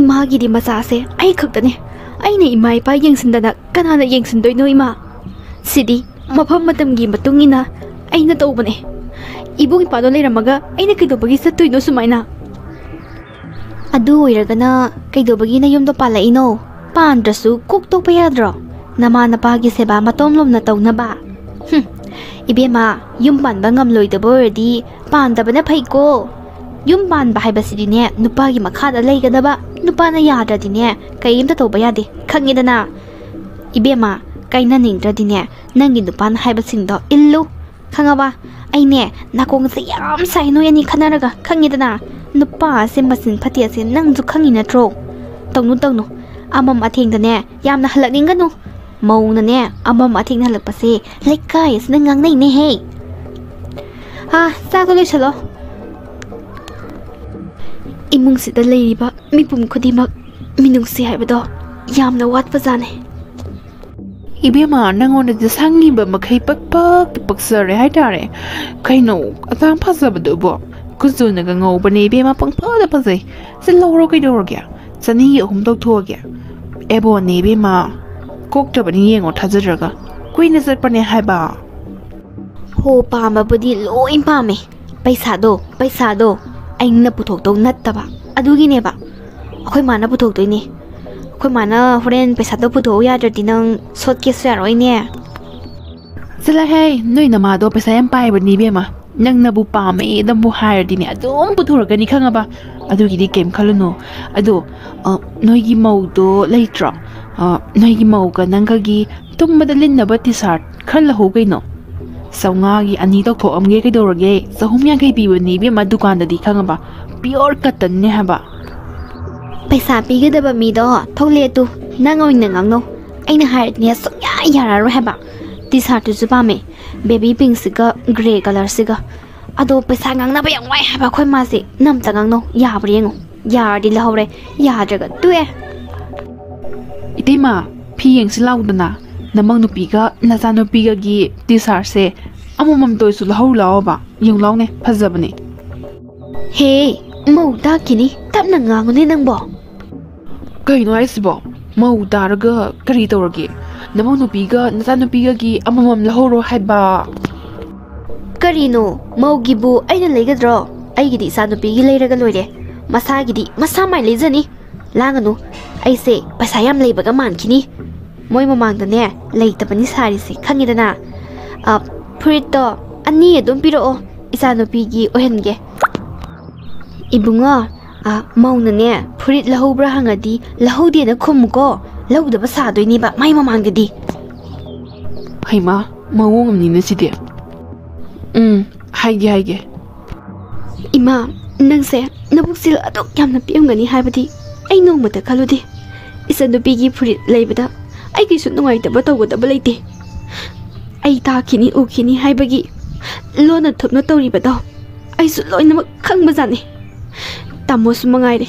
ꯏꯃꯥꯒꯤꯗꯤ ꯃꯆꯥꯁꯦ ꯑꯩ ꯈꯛꯇꯅꯤ ꯑꯩꯅ ꯏꯃꯥ ꯏꯄꯥ ꯌꯦꯡꯁꯤꯟꯗꯅ ꯀꯅꯥꯅ ꯌꯦꯡꯁꯤꯟꯗꯣꯏꯅꯣ ꯏꯃꯥ ꯁꯤꯗꯤ ꯃꯐꯝ ꯃꯇꯝꯒꯤ ꯃꯇꯨꯡ ꯏꯟꯅ ꯑꯩꯅ ꯇꯧꯕꯅꯦ ꯏꯕꯨꯡ ꯏꯄꯥꯗꯣ ꯂꯩꯔꯝꯃꯒ ꯑꯩꯅ ꯀꯩꯗꯧꯕꯒꯤ ꯆꯠꯇꯣꯏꯅꯣ ꯁꯨꯃꯥꯏꯅ ꯑꯗꯨ ꯑꯣꯏꯔꯒꯅ ꯀꯩꯗꯧꯕꯒꯤ ꯅꯌꯨꯝꯗꯣ ꯄꯥꯜꯂꯛꯏꯅꯣ ꯄꯥꯟꯗ꯭ꯔꯁꯨ ꯀꯣꯛ ꯇꯣꯛꯄ ꯌꯥꯗ꯭ꯔꯣ ꯅꯃꯥ ꯅꯄꯥꯒꯤ ꯁꯦꯕꯥ ꯃꯇꯣꯝꯂꯣꯝꯅ ꯇꯧꯅꯕ ꯏꯕꯦꯝꯃ ꯌꯨꯝ ꯄꯥꯟꯕ ꯉꯝꯂꯣꯏꯗꯕ ꯑꯣꯏꯔꯗꯤ ꯄꯥꯟꯗꯕꯅ ꯐꯩꯀꯣ ꯌꯨꯝ ꯄꯥꯟꯕ ꯍꯥꯏꯕꯁꯤꯗꯤꯅꯦ ꯅꯨꯄꯥꯒꯤ ꯃꯈꯥꯗ ꯂꯩꯒꯗꯕ ꯅꯨꯄꯥꯅ ꯌꯥꯗ꯭ꯔꯗꯤꯅꯦ ꯀꯩꯝꯇ ꯇꯧꯕ ꯌꯥꯗꯦ ꯈꯪꯉꯦꯗꯅ ꯏꯕꯦꯝꯃ ꯀꯥꯏꯅꯅꯤꯡꯗ꯭ꯔꯗꯤꯅꯦ ꯅꯪꯒꯤ ꯅꯨꯄꯥꯅ ꯍꯥꯏꯕꯁꯤꯡꯗꯣ ꯏꯜꯂꯨ ꯈꯪꯉꯕ ꯑꯩꯅꯦ ꯅꯥꯀꯣꯡꯁꯦ ꯌꯥꯝ ꯁꯥꯏ ꯅꯣꯏ ꯑꯅꯤ ꯈꯟꯅꯔꯒ ꯈꯪꯉꯦꯗꯅ ꯅꯨꯄꯥ ꯑꯁꯦ ꯃꯆꯤꯟ ꯐꯠꯇꯦ ꯑꯁꯦ ꯅꯪꯁꯨ ꯈꯪꯉꯤ ꯅꯠꯇ꯭ꯔꯣ ꯇꯧꯅꯨ ꯑꯃꯝ ꯑꯊꯦꯡꯗꯅꯦ ꯌꯥꯝꯅ ꯍꯜꯂꯛꯅꯤꯡꯒꯅꯨ ꯃꯧꯅꯅꯦ ꯑꯃꯝ ꯑꯊꯦꯡꯅ ꯍꯜꯂꯛꯄꯁꯦ ꯂꯩꯀꯥꯏ ꯑꯁꯤꯅ ꯉꯥꯡꯅꯩꯅꯦꯍꯦ ꯆꯥꯛꯇꯣ ꯂꯣꯏꯁꯜꯂꯣ ꯏꯃꯨꯡꯁꯤꯗ ꯂꯩꯔꯤꯕ ꯃꯤꯄꯨꯝ ꯈꯨꯗꯤꯡꯃꯛ ꯃꯤꯅꯨꯡꯁꯤ ꯍꯥꯏꯕꯗꯣ ꯌꯥꯝꯅ ꯋꯥꯠꯄꯖꯥꯠꯅꯤ ꯏꯕꯦꯝꯃ ꯅꯪꯉꯣꯟꯗꯗꯤ ꯁꯪꯉꯤꯕ ꯃꯈꯩ ꯄꯛꯄꯛꯇ ꯄꯛꯆꯔꯦ ꯍꯥꯏꯇꯥꯔꯦ ꯀꯩꯅꯣ ꯑꯗꯥꯝ ꯐꯖꯕꯗꯨꯕꯣ ꯀꯨꯆꯨꯅꯒ ꯉꯧꯕꯅꯦ ꯏꯕꯦꯝꯃ ꯄꯪꯐꯗ ꯐꯖꯩ ꯁꯤ ꯂꯧꯔꯣ ꯀꯩꯗꯧꯔꯒꯦ ꯆꯅꯤꯒꯤ 3 ꯇꯧꯊꯣꯛꯑꯒꯦ ꯑꯦꯕꯣꯟꯅꯦ ꯏꯕꯦꯝꯃ ꯀꯣꯛꯇꯕꯅꯤ ꯌꯦꯡꯉꯣ ꯊꯥꯖꯗ꯭ꯔꯒ ꯀꯨꯏꯅ ꯆꯠꯄꯅꯦ ꯍꯥꯏꯕ ꯍꯣ ꯄꯥꯝꯕꯕꯨꯗꯤ ꯂꯣꯏ ꯄꯥꯝꯃꯦ ꯄꯩꯁꯥꯗꯣ ꯑꯩꯅ ꯄꯨꯊꯣꯛꯇꯧ ꯅꯠꯇꯕ ꯑꯗꯨꯒꯤꯅꯦꯕ ꯑꯩꯈꯣꯏ ꯃꯥꯅ ꯄꯨꯊꯣꯛꯇꯣꯏꯅꯦ ꯑꯩꯈꯣꯏ ꯃꯥꯅ ꯍꯣꯔꯦꯟ ꯄꯩꯁꯥꯗꯣ ꯄꯨꯊꯣꯛꯎ ꯌꯥꯗ꯭ꯔꯗꯤ ꯅꯪ ꯁꯣꯠꯀꯦꯁꯨ ꯌꯥꯔꯣꯏꯅꯦ ꯆꯠꯂꯍꯦ ꯅꯣꯏ ꯅꯃꯥꯗꯣ ꯄꯩꯁꯥ ꯌꯥꯝ ꯄꯥꯏꯕꯅꯤ ꯏꯕꯦꯝꯃ ꯅꯪꯅꯕꯨ ꯄꯥꯝꯃꯦꯗꯕꯨ ꯍꯥꯏꯔꯗꯤꯅꯦ ꯑꯗꯨꯝ ꯄꯨꯊꯣꯔꯛꯀꯅꯤ ꯈꯪꯉꯕ ꯑꯗꯨꯒꯤꯗꯤ ꯀꯩꯝ ꯈꯜꯂꯨꯅꯨ ꯑꯗꯣ ꯅꯣꯏꯒꯤ ꯃꯧꯗꯣ ꯂꯩꯇ꯭ꯔꯣ ꯅꯣꯏꯒꯤ ꯃꯧꯒ ꯅꯪꯒꯒꯤ ꯇꯨꯝꯕꯗ ꯂꯤꯠꯅꯕ ꯇꯤ ꯁꯥꯔꯠ ꯈꯔ ꯂꯧꯍꯧ ꯀꯩꯅꯣ 500ꯒꯤ 2 ꯇꯧꯊꯣꯛꯑꯝꯒꯦ ꯀꯩꯗꯧꯔꯒꯦ 350 ꯄꯤꯕꯅꯤ ꯏꯕꯦꯝꯃ ꯗꯨꯀꯥꯟꯗꯗꯤ ꯈꯪꯉꯕ ꯄꯤꯌꯣꯔ ꯀꯇꯟꯅꯦ ꯍꯥꯏꯕ ꯄꯩꯁꯥ ꯄꯤꯒꯗꯕ ꯃꯤꯗꯣ ꯊꯣꯛꯂꯛꯑꯦ ꯅꯪ ꯑꯣꯏꯅ ꯉꯥꯡꯅꯧ ꯑꯩꯅ ꯍꯥꯏꯔꯗꯤꯅꯦ ꯁꯨꯡꯌꯥ ꯌꯥꯔꯔꯣꯏ ꯍꯥꯏꯕ ꯇꯤ ꯁꯥꯔꯠꯇꯨꯁꯨ ꯄꯥꯝꯃꯦ ꯕꯦꯕꯤ ꯄꯤꯡꯁꯤꯒ ꯒ꯭ꯔꯦ ꯀꯂꯔꯁꯤꯒ ꯑꯗꯣ ꯄꯩꯁꯥ ꯉꯥꯡꯅꯕ ꯌꯥꯝ ꯋꯥꯏ ꯍꯥꯏꯕ ꯑꯩꯈꯣꯏ ꯃꯥꯁꯦ ꯅꯝꯇ ꯉꯥꯡꯅꯧ ꯌꯥꯕ꯭ꯔꯥ ꯌꯦꯡꯉꯣ ꯌꯥꯔꯗꯤ ꯂꯧꯍꯧꯔꯦ ꯌꯥꯗ꯭ꯔꯒ ꯇꯣꯛꯑꯦ ꯏꯇꯩꯃ ꯐꯤ ꯌꯦꯡꯁꯤ ꯂꯥꯎꯗꯅ ꯅꯃꯪ ꯅꯨꯄꯤꯒ ꯅꯆꯥꯅꯨꯄꯤꯒꯒꯤ ꯇꯤ ꯁꯥꯔꯠꯁꯦ ꯑꯃꯃꯝꯇ ꯑꯣꯏꯁꯨ ꯂꯧꯍꯧ ꯂꯥꯛꯑꯣꯕ ꯌꯦꯡꯉꯨ ꯂꯥꯎꯅꯦ ꯐꯖꯕꯅꯦ ꯍꯦ ꯃꯧ ꯇꯥꯛꯈꯤꯅꯤ ꯇꯞꯅ ꯉꯥꯡꯉꯨꯅꯦ ꯅꯪꯕꯣ ꯀꯩꯅꯣ ꯍꯥꯏꯁꯤꯕꯣ ꯃꯧ ꯇꯥꯔꯒ ꯀꯔꯤ ꯇꯧꯔꯒꯦ ꯅꯃꯪ ꯅꯨꯄꯤꯒ ꯅꯆꯥꯅꯨꯄꯤꯒꯒꯤ ꯑꯃꯃꯝ ꯂꯧꯍꯧꯔꯣ ꯍꯥꯏꯕ ꯀꯔꯤꯅꯣ ꯃꯧꯒꯤꯕꯨ ꯑꯩꯅ ꯂꯩꯒꯗ꯭ꯔꯣ ꯑꯩꯒꯤꯗꯤ ꯏꯆꯥꯅꯨꯄꯤꯒꯤ ꯂꯩꯔꯒ ꯂꯣꯏꯔꯦ ꯃꯁꯥꯒꯤꯗꯤ ꯃꯁꯥ ꯃꯥꯏ ꯂꯩꯖꯅꯤ ꯂꯥꯡꯒꯅꯨ ꯑꯩꯁꯦ ꯄꯩꯁꯥ ꯌꯥꯝ ꯂꯩꯕꯒ ꯃꯥꯟꯈꯤꯅꯤ ꯃꯣꯏ ꯃꯃꯥꯡꯗꯅꯦ ꯂꯩꯇꯕꯅꯤ ꯁꯥꯔꯤꯁꯦ ꯈꯪꯉꯤꯗꯅ ꯐꯨꯔꯤꯠꯇꯣ 2 ꯑꯗꯨꯝ ꯄꯤꯔꯛꯑꯣ ꯏꯆꯥꯅꯨꯄꯤꯒꯤ ꯑꯣꯏꯍꯟꯒꯦ ꯏꯕꯨꯡꯉꯣ ꯃꯧꯅꯅꯦ ꯐꯨꯔꯤꯠ ꯂꯧꯍꯧꯕ꯭ꯔꯥ ꯍꯪꯉꯗꯤ ꯂꯧꯍꯧꯗꯦꯅ ꯈꯨꯝꯃꯨꯀꯣ ꯂꯧꯗꯕ ꯁꯥꯗꯣꯏꯅꯦꯕ ꯃꯥꯏ ꯃꯃꯥꯡꯗꯗꯤ ꯍꯩꯃꯥ ꯃꯑꯣꯡ ꯑꯃꯅꯤꯅ ꯁꯤꯗꯤ ꯍꯥꯏꯒꯦ Ima nangse nabuksil adok yamna piyamgani haibadi ai nongmata khaludi isanupigi furit leibada ai gisu nungaitaba tawgadaba leite ai takhini ukhini haibagi lona thupna tawribado ai su loinamak khangbajani tamo su mangaire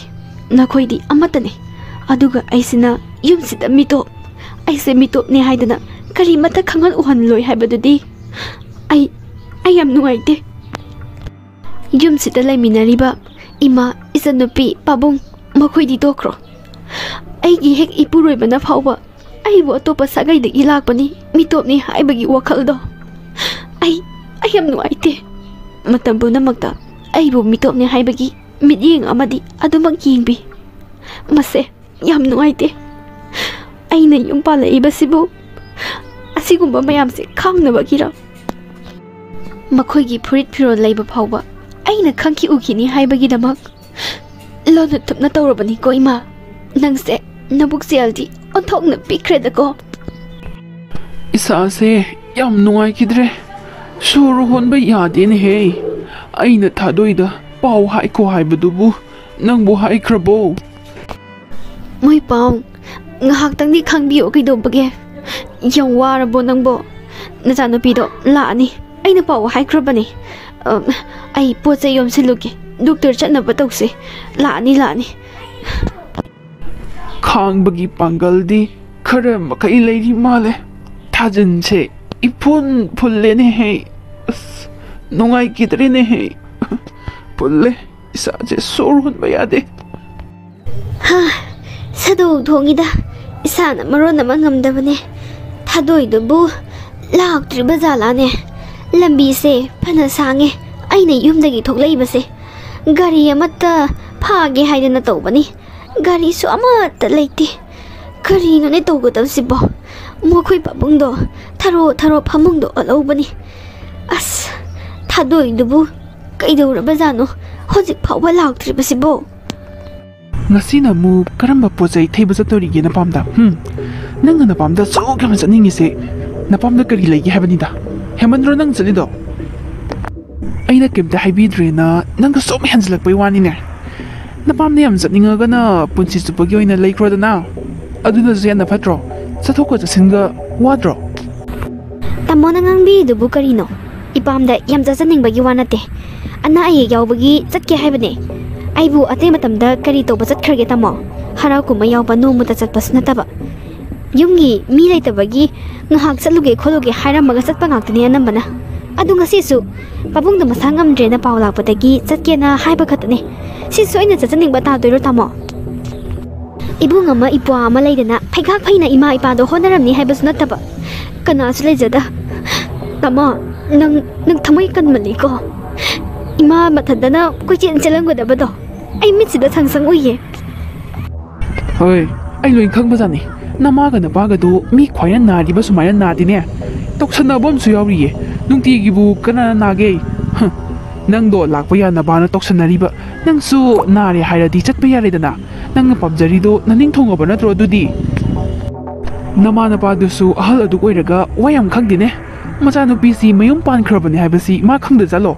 nakhoidi amatane aduga aisina yumsida mito aise mito ne haidana kari mata khangal uhan loi haibadudi ai am nungaite yumsida laiminariba ima isanupi pabung makhoidi dokro aigi hek ipuroibana phawba aibu atopa sagai da ilakpani mitopni haibagi wakhaldo ai am nungaite matam punamakta aibu mitopni haibagi midyeng amadi adumak yengbi mase yam nungaite aina yum palaibasibu asigumba mayamse khangnabagira makhoigi furit phiro leiba phawba aina khangki ukini haibagi damak lona thupna tawrabani ko ima nangse nabuk seldi onthokna pikhreda ko Isase yam nuai kidre suru honba yadene he aina thadoida pau hai ko haibadubu nangbu hai krabo moi pau ngahak tangdi khangbiyo kidobage yam warabo nangbo najanupido laani aina pau hai krabani ai poche yom siluke doctor chatnaba tawse laani Khangbagi pangaldi khara makai leiri male thajin che ipun phulle ne he nungai kidre ne he pulle isa je sur hun bayade Ha, sadu thongida isana maron nama ngamdabane thadoidubu laktriba jalane lambi se phana sange aina yumdagi thokleibase gari amata phage haidana tawbani gari su amata leite gari no ne tawgadabsibo mokhoi pabungdo tharo phamungdo alobani as thadoidubu kaidawraba jano hojik phawba laktribasibo ngasina mu karamba pojai theiba chatori ge na pamda nang na pamda so kam chaningi se na pamda kari legi habanida hemandro nang chalido aina kemta haibidre na nang so me hanjlak pai wani ne na pamne yam chaninga ga na punchi chupagi oina leikro da na aduna je na phatro chathoko chasinga wadro tamona ngangbi dubu karino ipamda yam chaningbagi wanate ana ai yawbagi chatke haibane aibu ate matamda kari to bachat kharge tamo harau kuma yawba nomuta chatpas nataba yumgi mi leitabagi ngahak chatluge kholuge hairamaga chatpa ngaktani anambana adu ngasi su pabungda masangam drena paula patagi chatkena haiba khatane si soina chachaning bata doiro tamo ibung ama ipwa ama leidana phaigak phaina ima ipa do honaramni haibasu nataba kana su leijada tamo nang thamoi kanmali ko ima mathadana kuchin chalangodabado ai mitsida sangsang uye hoi ai loin khang bajani namaga na baga do mi khwayan nari ba sumaya nadine toksana bom su yawriye nungti gibu kana nage nang do lakpa ya na bana toksanari ba nang su nari hairadi chatpa yare dana nang pabjari do naning thonga ba natro dudi nama na pa du su ahal adu oiraga wayam khangdine macha nu pc mayum pan khrabani haibasi ma khangda jalo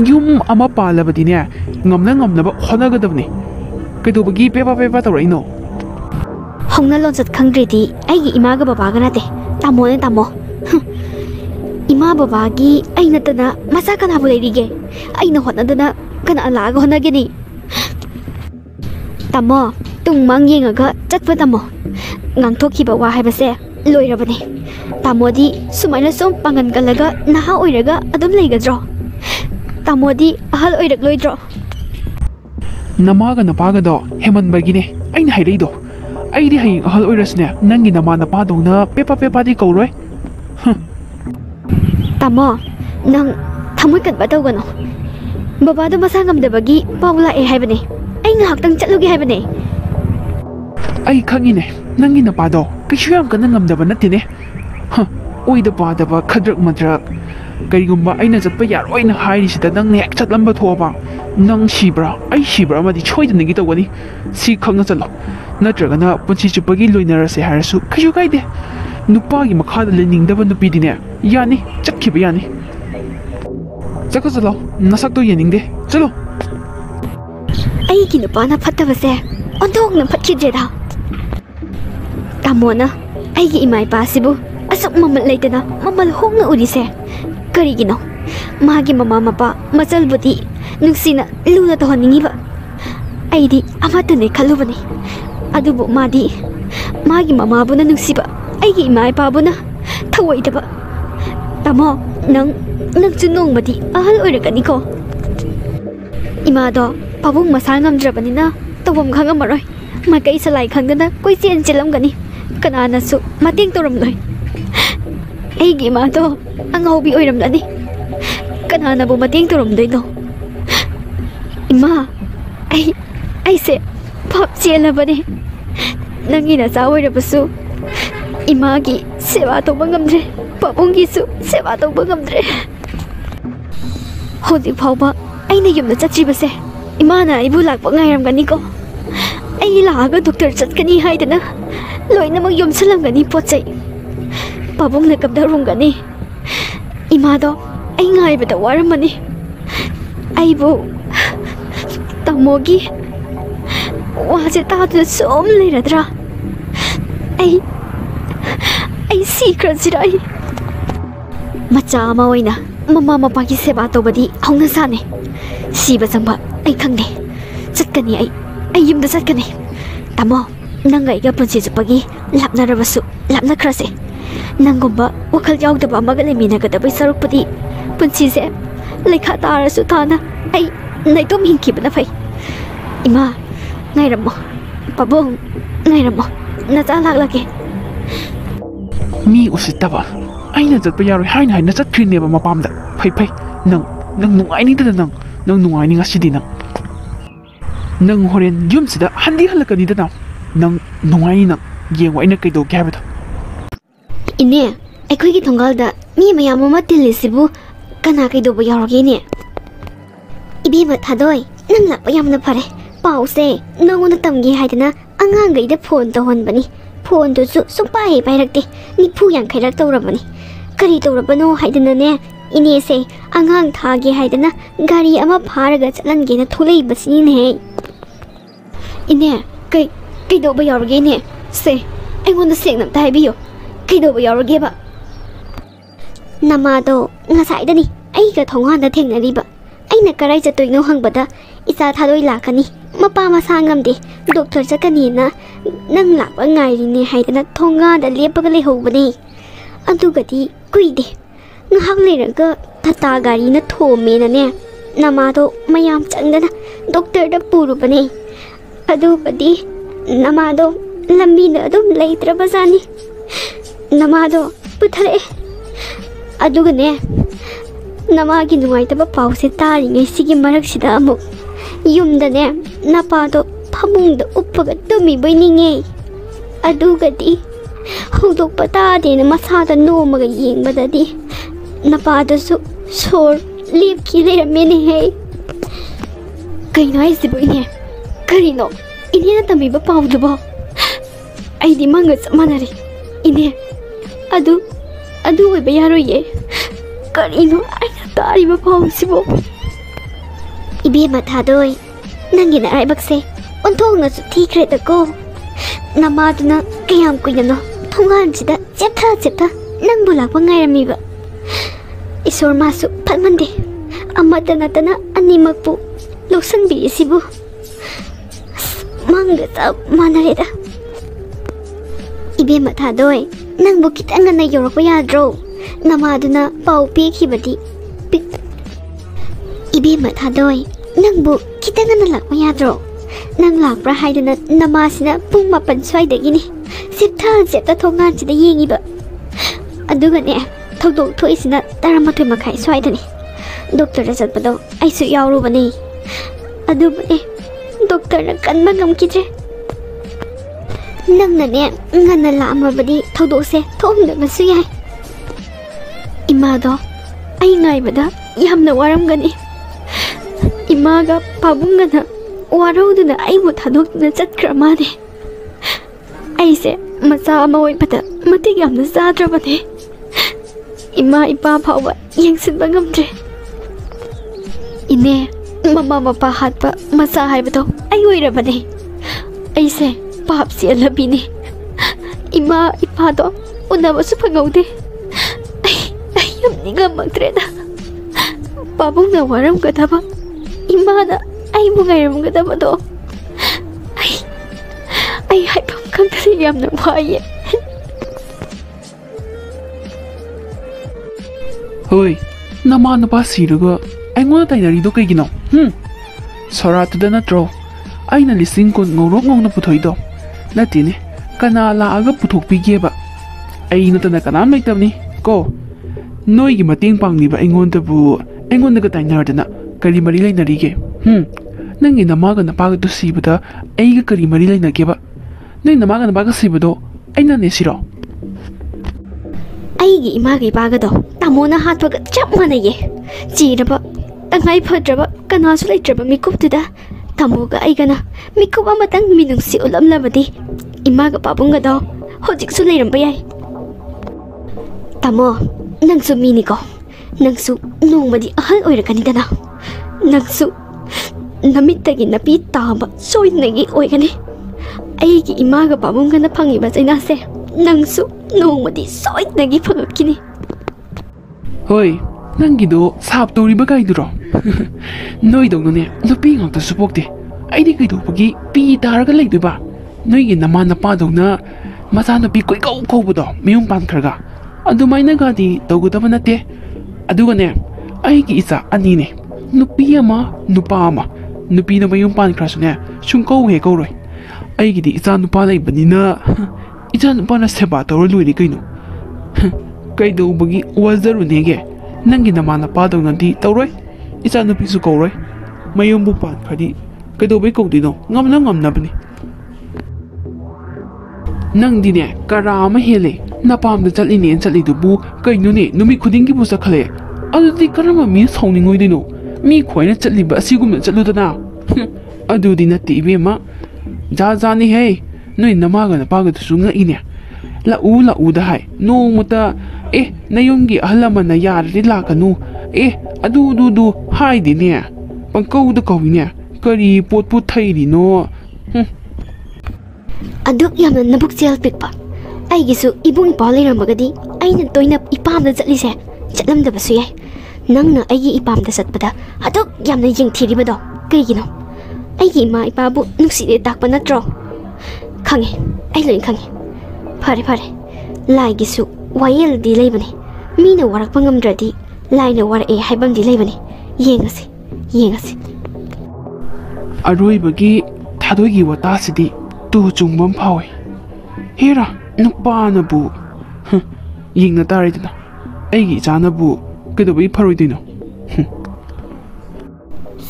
yum ama palabadine ngamna ba honagadabni kaidobagi pepa tawraino hongna lonjat khangdredi aigi imaga babaga nate tamo ne tamo ima babagi aina tana masa kana buleirige aina hotnadana kana alaga honageni tamo tungmang yengaga chatpa tamo ngangthokhiba wa haibase loirabane tamodi sumaina som pangan kalaga naha oiraga adum leigadro tamodi ahal oirak loidro namaga napaga do heman bagine aina haireido aidi hai ahal oirasne nangi nama napa do na pepa di kauroi tamo nang thamoi kan batawgano baba do masa ngamdabagi paula e haibane ai ngahak chatlugi haibane ai khangine nangi napa do kishuyam kan ngamdaba natine oida padaba khadrak madrak karigumba aina chatpa yaroina hairisi da nang ne chatlamba thoba nang shibra ai shibra amadi choidnagi tawani si khangna chalo natragana punchi chupagi loinarase harasu khayu kaide nupagi makhada leningdaba nupidine yani chatkhiba yani ꯆꯠꯀ ꯆꯠꯂꯣ ꯅꯁꯛꯇꯣ ꯌꯦꯡꯅꯤꯡꯗꯦ ꯆꯠꯂꯣ ꯑꯩꯒꯤ ꯅꯨꯄꯥꯅ ꯐꯠꯇꯕꯁꯦ ꯑꯣꯟꯊꯣꯛꯅ ꯐꯠꯈꯤꯗ꯭ꯔꯦꯗ ꯇꯥꯃꯣꯅ ꯑꯩꯒꯤ ꯏꯃꯥ ꯏꯄꯥꯁꯤꯕꯨ ꯑꯁꯨꯛ ꯃꯃꯜ ꯂꯩꯇꯅ ꯃꯃꯜ ꯍꯣꯡꯅ ꯎꯔꯤꯁꯦ ꯀꯔꯤꯒꯤꯅꯣ ꯃꯥꯒꯤ ꯃꯃꯥ ꯃꯄꯥ ꯃꯆꯜꯕꯨꯗꯤ ꯅꯨꯡꯁꯤꯅ ꯂꯨꯅ ꯇꯧꯍꯟꯅꯤꯡꯉꯤꯕ ꯑꯩꯗꯤ ꯑꯃꯠꯇꯅꯦ ꯈꯜꯂꯨꯕꯅꯤ ꯑꯗꯨꯕꯨ ꯃꯥꯗꯤ ꯃꯥꯒꯤ ꯃꯃꯥꯕꯨꯅ ꯅꯨꯡꯁꯤꯕ ꯑꯩꯒꯤ ꯏꯃꯥ ꯏꯄꯥꯕꯨꯅ ꯊꯧꯑꯣꯏꯗꯕ ꯇꯥꯃꯣ ꯅꯪꯁꯨ ꯅꯣꯡꯃꯗꯤ ꯑꯍꯜ ꯑꯣꯏꯔꯛꯀꯅꯤꯀꯣ ꯏꯃꯥꯗꯣ ꯄꯥꯕꯨꯡ ꯃꯁꯥ ꯉꯝꯗ꯭ꯔꯕꯅꯤꯅ ꯇꯧꯐꯝ ꯈꯪꯉꯝꯃꯔꯣꯏ ꯃꯥꯏꯀꯩ ꯁꯂꯥꯏ ꯈꯪꯗꯅ ꯀꯣꯏꯆꯦꯟ ꯆꯦꯜꯂꯝꯒꯅꯤ ꯀꯅꯥꯅꯁꯨ ꯃꯇꯦꯡ ꯇꯧꯔꯝꯂꯣꯏ ꯑꯩꯒꯤ ꯏꯃꯥꯗꯣ ꯑꯉꯥꯎꯕꯤ ꯑꯣꯏꯔꯝꯂꯅꯤ ꯀꯅꯥꯅꯕꯨ ꯃꯇꯦꯡ ꯇꯧꯔꯝꯗꯣꯏꯅꯣ ꯏꯃꯥ ꯑꯩꯁꯦ ꯄꯥꯞ ꯆꯦꯜꯂꯕꯅꯦ ꯅꯪꯒꯤ ꯅꯆꯥ ꯑꯣꯏꯔꯕꯁꯨ 이마기 세와 도망감드레 빠봉기수 세와 도망감드레 호직 파우바 아이네 염나 짜치바세 이마나 이부 락바 ngairamganiको ai laga doctor chatkani haidana loinamak yomsalamgani pochai pabongna kabdarungani imado ai ngaibada waramani aibu tamogi waje tadu som leiradra ai secret macha ama oina mama mapagi seba tobadi hongna sane siba sangba ai khangde chatkani ai yumda chatkani tamo nangai ga punchi chupagi lapnarabasu lapnakrase nangumba wakhal yaudaba amaga lemina ga dabai sarukpadi punchi se lekha tarasu thana ai naitom hinkibana phai ima ngairamo pabong ngairamo nacha laklake mi usittaba aina chatpa yaroi haina haina chatkhrineba mapamda phai nang nungai da nang nungai ni ngasidi nang horen yumsida handi halakani da nang nungai nang yengwa ina kaido gyabada ine akhoi gi thongal da mi mayam ma tilisibu kana kaido bo yaroge ne ibe ba thadoi nang la yam na phare pause nangona tamgi haidana angang gai da phone to hon bani phone to su pai rakte ni phu yang khairak tawrabani kari tawrabano haidana ne ine se angang thage haidana gari ama pharaga chalange na tholei basini ne ine kai do ba yaroge ne se aingonda sengna tai biyo kai do ba yaroge ba namado ngasai dani ai ga thongan da thengnari ba aina karai chatoino hangbada isa thaloi lakani mapa masa ngamde doctor chakani na nang lakba ngairi ne haidana thonga da lepaga le hobani adugadi kuide ngahak leraga tata gari na thome na ne namado mayam changdana doctor da purubani adugadi namado lambi na adum leitrabasani namado puthare adugane namagi nuwaitaba pause taringai sigi maraksida amuk yumdane napado phamungda uppaga tumi boininge adugadi hudokpa tadena masada nomaga yengbadadi napadasu sor lepki leramene he kaino aisibo ine karino inena tamiba paudubo aidi manga samanari ine adu oiba yaroye karino aina tariba pausibo ibe mathadoi nangina aibakse onthongna su thikre da ko namaduna kayam kuinano thongan sida cheptha nang bulak bangai ba isor masu phalmande amada natana animakpu loksan bi sibu manga ta manare da ibe mathadoi nang bu kitanga na yorokpa yadro namaduna pau pi khibadi ibe mathadoi nangbu kitanga na lakpa yadro nang lakpra haidana namasina pung mapan swaidagini septa thongan sida yengiba adugane thogdok thoisina taramathoi makhai swaidani doctor da chatpado aisu yaurubani adubane doctor na kanma ngamkidre nangna ne ngana lamabadi thogdokse thongda masu yai imado ai ngaibada yamna waramgani imaga pabungana waruduna aibu thadokna chatkra mane aise macha ama oibada matik yamna zadrabane ima ipa phawa yengsinba ngamdre ꯏꯅꯦ ꯃꯃꯥ ꯃꯄꯥ ꯍꯥꯠꯄ ꯃꯆꯥ ꯍꯥꯏꯕꯗꯣ ꯑꯩ ꯑꯣꯏꯔꯕꯅꯦ ꯑꯩꯁꯦ ꯄꯥꯞ ꯆꯦꯜꯂꯕꯤꯅꯤ ꯏꯃꯥ ꯏꯄꯥꯗꯣ ꯎꯅꯕꯁꯨ ꯐꯪꯍꯧꯗꯦ ꯑꯩ ꯌꯥꯝ ꯅꯤꯡꯉꯝꯃꯛꯇ꯭ꯔꯦꯗ ꯄꯥꯕꯨꯡꯅ ꯋꯥꯔꯝꯒꯗꯕ ꯏꯃꯥꯅ ꯑꯩꯕꯨ ꯉꯥꯏꯔꯝꯒꯗꯕꯗꯣ ꯑꯩ ꯍꯥꯏꯐꯝ ꯈꯪꯗ꯭ꯔꯦ ꯌꯥꯝꯅ ꯋꯥꯏꯌꯦ ꯍꯣꯏ ꯅꯃꯥ ꯅꯄꯥ ꯁꯤꯔꯒ ꯑꯩꯉꯣꯟꯗ ꯇꯥꯏꯅꯔꯤꯗꯣ ꯀꯩꯒꯤꯅꯣ ꯁꯣꯔꯥꯠꯇꯨꯗ ꯅꯠꯇ꯭ꯔꯣ ꯑꯩꯅ 10,000 ꯉꯧꯔꯣꯛ ꯉꯧꯅ ꯄꯨꯊꯣꯛꯏꯗꯣ ꯅꯠꯇꯦꯅꯦ ꯀꯅꯥ ꯂꯥꯛꯑꯒ ꯄꯨꯊꯣꯛꯄꯤꯒꯦꯕ ꯑꯩ ꯅꯠꯇꯅ ꯀꯅꯥꯝ ꯂꯩꯇꯕꯅꯤ ꯀꯣ ꯅꯣꯏꯒꯤ ꯃꯇꯦꯡ ꯄꯥꯡꯂꯤꯕ ꯑꯩꯉꯣꯟꯗꯒ ꯇꯥꯏꯅꯔꯗꯅ ꯀꯔꯤ ꯃꯔꯤ ꯂꯩꯅꯔꯤꯒꯦ ꯅꯪꯒꯤ ꯅꯃꯥꯒ ꯅꯄꯥꯒꯗꯣ ꯁꯤꯕꯗ ꯑꯩꯒ ꯀꯔꯤ ꯃꯔꯤ ꯂꯩꯅꯒꯦꯕ ꯅꯪ ꯅꯃꯥꯒ ꯅꯄꯥꯒ ꯁꯤꯕꯗꯣ ꯑꯩꯅꯅꯦ ꯁꯤꯔꯣ ꯑꯩꯒꯤ ꯏꯃꯥꯒ ꯏꯄꯥꯒꯗꯣ ꯇꯥꯃꯣꯅ ꯍꯥꯠꯄꯒ ꯆꯞ ꯃꯥꯟꯅꯩꯌꯦ ꯆꯤꯔꯕ ꯇꯉꯥꯏ ꯐꯗ꯭ꯔꯕ ꯀꯅꯥꯁꯨ ꯂꯩꯇ꯭ꯔꯕ ꯃꯤꯀꯨꯞꯇꯨꯗ ꯇꯥꯃꯣꯒ ꯑꯩꯒꯅ ꯃꯤꯀꯨꯞ ꯑꯃꯇꯪ ꯃꯤꯅꯨꯡꯁꯤ ꯎꯠꯂꯝꯂꯕꯗꯤ ꯏꯃꯥꯒ ꯄꯥꯕꯨꯡꯒꯗꯣ ꯍꯧꯖꯤꯛꯁꯨ ꯂꯩꯔꯝꯕ ꯌꯥꯏ ꯇꯥꯃꯣ ꯅꯪꯁꯨ ꯃꯤꯅꯤꯀꯣ ꯅꯪꯁꯨ ꯅꯣꯡꯃꯗꯤ ꯑꯍꯜ ꯑꯣꯏꯔꯛꯀꯅꯤꯗꯅ ꯅꯪꯁꯨ ꯅꯃꯤꯠꯇꯒꯤ ꯅꯄꯤ ꯇꯥꯕ ꯁꯣꯏꯗꯅꯒꯤ ꯑꯣꯏꯒꯅꯤ ꯑꯩꯒꯤ ꯏꯃꯥꯒ ꯄꯥꯕꯨꯡꯒꯅ ꯐꯪꯉꯤꯕ ꯆꯩꯅꯥꯁꯦ ꯅꯪꯁꯨ ꯅꯣꯡꯃꯗꯤ ꯁꯣꯏꯗꯅꯒꯤ ꯐꯪꯉꯛꯈꯤꯅꯤ ꯍꯣꯏ ꯅꯪꯒꯤꯗꯣ ꯁꯥꯞ ꯇꯧꯔꯤꯕ ꯀꯥꯏꯗꯨꯔꯣ ꯅꯣꯏꯗꯧꯅꯅꯦ ꯅꯨꯄꯤ ꯉꯥꯛꯇꯁꯨ ꯄꯣꯛꯇꯦ ꯑꯩꯗꯤ ꯀꯩꯗꯧꯕꯒꯤ ꯄꯤ ꯇꯥꯔꯒ ꯂꯩꯗꯣꯏꯕ ꯅꯣꯏꯒꯤ ꯅꯃꯥ ꯅꯄꯥꯗꯧꯅ ꯃꯆꯥꯅꯨꯄꯤ ꯀꯣꯏꯀꯧ ꯀꯧꯕꯗꯣ ꯃꯌꯨꯝ ꯄꯥꯟꯈ꯭ꯔꯒ ꯑꯗꯨꯃꯥꯏꯅꯒꯗꯤ ꯇꯧꯒꯗꯕ ꯅꯠꯇꯦ ꯑꯗꯨꯒꯅꯦ ꯑꯩꯒꯤ ꯏꯆꯥ 2ꯅꯦ ꯅꯨꯄꯤ ꯑꯃ ꯅꯨꯄꯥ ꯑꯃ ꯅꯨꯄꯤꯅ ꯃꯌꯨꯝ ꯄꯥꯟꯈ꯭ꯔꯁꯨꯅꯦ ꯁꯨꯡꯀꯧ ꯍꯦꯛ ꯀꯧꯔꯣꯏ ꯑꯩꯒꯤꯗꯤ ꯏꯆꯥ ꯅꯨꯄꯥ ꯂꯩꯕꯅꯤꯅ ꯏꯆꯥ ꯅꯨꯄꯥꯅ ꯁꯦꯕꯥ ꯇꯧꯔ ꯂꯣꯏꯔꯦ ꯀꯩꯅꯣ ꯀꯩꯗꯧꯕꯒꯤ ꯋꯥꯖꯔꯨꯅꯦꯒꯦ ꯅꯪꯒꯤ ꯅꯃꯥ ꯅꯄꯥꯗꯧꯅꯗꯤ ꯇꯧꯔꯣꯏ ꯏꯆा ꯅꯨꯄꯤꯁꯨ ꯀꯧꯔꯣꯏ ꯃꯌꯨꯝꯕꯨ ꯄꯥꯟꯈ꯭ꯔꯗꯤ ꯀꯩꯗꯧꯕꯩ ꯀꯧꯗꯣꯏꯅꯣ ꯉꯝꯅꯕꯅꯤ ꯅꯪꯗꯤꯅꯦ ꯀꯔꯥ ꯑꯃ ꯍꯦꯜꯂꯦ ꯅꯄꯥꯝꯗ ꯆꯠꯂꯤꯅꯦꯅ ꯆꯠꯂꯤꯗꯨꯕꯨ ꯀꯩꯅꯣꯅꯦ ꯅꯨꯃꯤꯠ ꯈꯨꯗꯤꯡꯒꯤꯕꯨ ꯆꯠꯈꯠꯂꯛꯑꯦ ꯑꯗꯨꯗꯤ ꯀꯔꯝꯕ ꯃꯤꯅ ꯁꯥꯎꯅꯤꯡꯉꯣꯏꯗꯣꯏꯅꯣ ꯃꯤ ꯈ꯭ꯋꯥꯏꯅ ꯆꯠꯂꯤꯕ ꯑꯁꯤꯒꯨꯝꯅ ꯆꯠꯂꯨꯗꯅ ꯑꯗꯨꯗꯤ ꯅꯠꯇꯦ ꯏꯕꯦꯝꯃ ꯖꯥꯅꯤꯍꯦ ꯅꯣꯏ ꯅꯃꯥꯒ ꯅꯄꯥꯒꯗꯨꯁꯨ ꯉꯛꯏꯅꯦ ꯂꯥꯛꯎꯗ ꯍꯥꯏ ꯅꯣꯡꯃꯇ ꯅꯌꯨꯝꯒꯤ ꯑꯍꯜ ꯂꯃꯟꯅ ꯌꯥꯔꯗꯤ ꯂꯥꯛꯀꯅꯨ ꯑꯗꯨ ꯍꯥꯏꯗꯤꯅꯦ ꯄꯪꯀꯧꯗ ꯀꯧꯏꯅꯦ ꯀꯔꯤ ꯄꯣꯠꯄꯨ ꯊꯩꯔꯤꯅꯣ ꯑꯗꯨꯛ ꯌꯥꯝꯅ ꯅꯕꯨꯛ ꯆꯦꯜ ꯄꯤꯛꯄ ꯑꯩꯒꯤꯁꯨ ꯏꯕꯨꯡ ꯏꯄꯥ ꯂꯩꯔꯝꯃꯒꯗꯤ ꯑꯩꯅ ꯇꯣꯏꯅ ꯏꯄꯥꯝꯗ ꯆꯠꯂꯤꯁꯦ ꯆꯠꯂꯝꯗꯕꯁꯨ ꯌꯥꯏ ꯅꯪꯅ ꯑꯩꯒꯤ ꯏꯄꯥꯝꯗ ꯆꯠꯄꯗ ꯑꯗꯨꯛ ꯌꯥꯝꯅ ꯌꯦꯡꯊꯤꯔꯤꯕꯗꯣ ꯀꯩꯒꯤꯅꯣ ꯑꯩꯒꯤ ꯏꯃꯥ ꯏꯄꯥꯕꯨ ꯅꯨꯡꯁꯤꯗꯦ ꯇꯥꯛꯄ ꯅꯠꯇ꯭ꯔꯣ ꯈꯪꯉꯦ ꯑꯩ ꯂꯣꯏ ꯈꯪꯉꯦ ꯐꯔꯦ ꯂꯥꯏꯒꯤꯁꯨ ꯋꯥꯌꯦꯜꯗꯤ ꯂꯩꯕꯅꯤ ꯃꯤꯅ ꯋꯥꯔꯛꯄ ꯉꯝꯗ꯭ꯔꯗꯤ ꯂꯥꯏꯅ ꯋꯥꯔꯛꯑꯦ ꯍꯥꯏꯕꯝꯗꯤ ꯂꯩꯕꯅꯤ ꯌꯦꯡꯉꯁꯤ ꯑꯔꯣꯏꯕꯒꯤ ꯊꯥꯗꯣꯏꯒꯤ ꯋꯥꯇꯥꯁꯤꯗꯤ ꯇꯨ ꯆꯨꯡꯕ ꯑꯃ ꯐꯥꯎꯏ ꯍꯦꯔꯥ ꯅꯨꯄꯥꯅꯕꯨ ꯌꯦꯡꯅ ꯇꯥꯔꯦꯗꯅ ꯑꯩꯒꯤ ꯏꯆꯥꯅꯕꯨ ꯀꯩꯗꯧꯕꯒꯤ ꯐꯔꯣꯏꯗꯣꯏꯅꯣ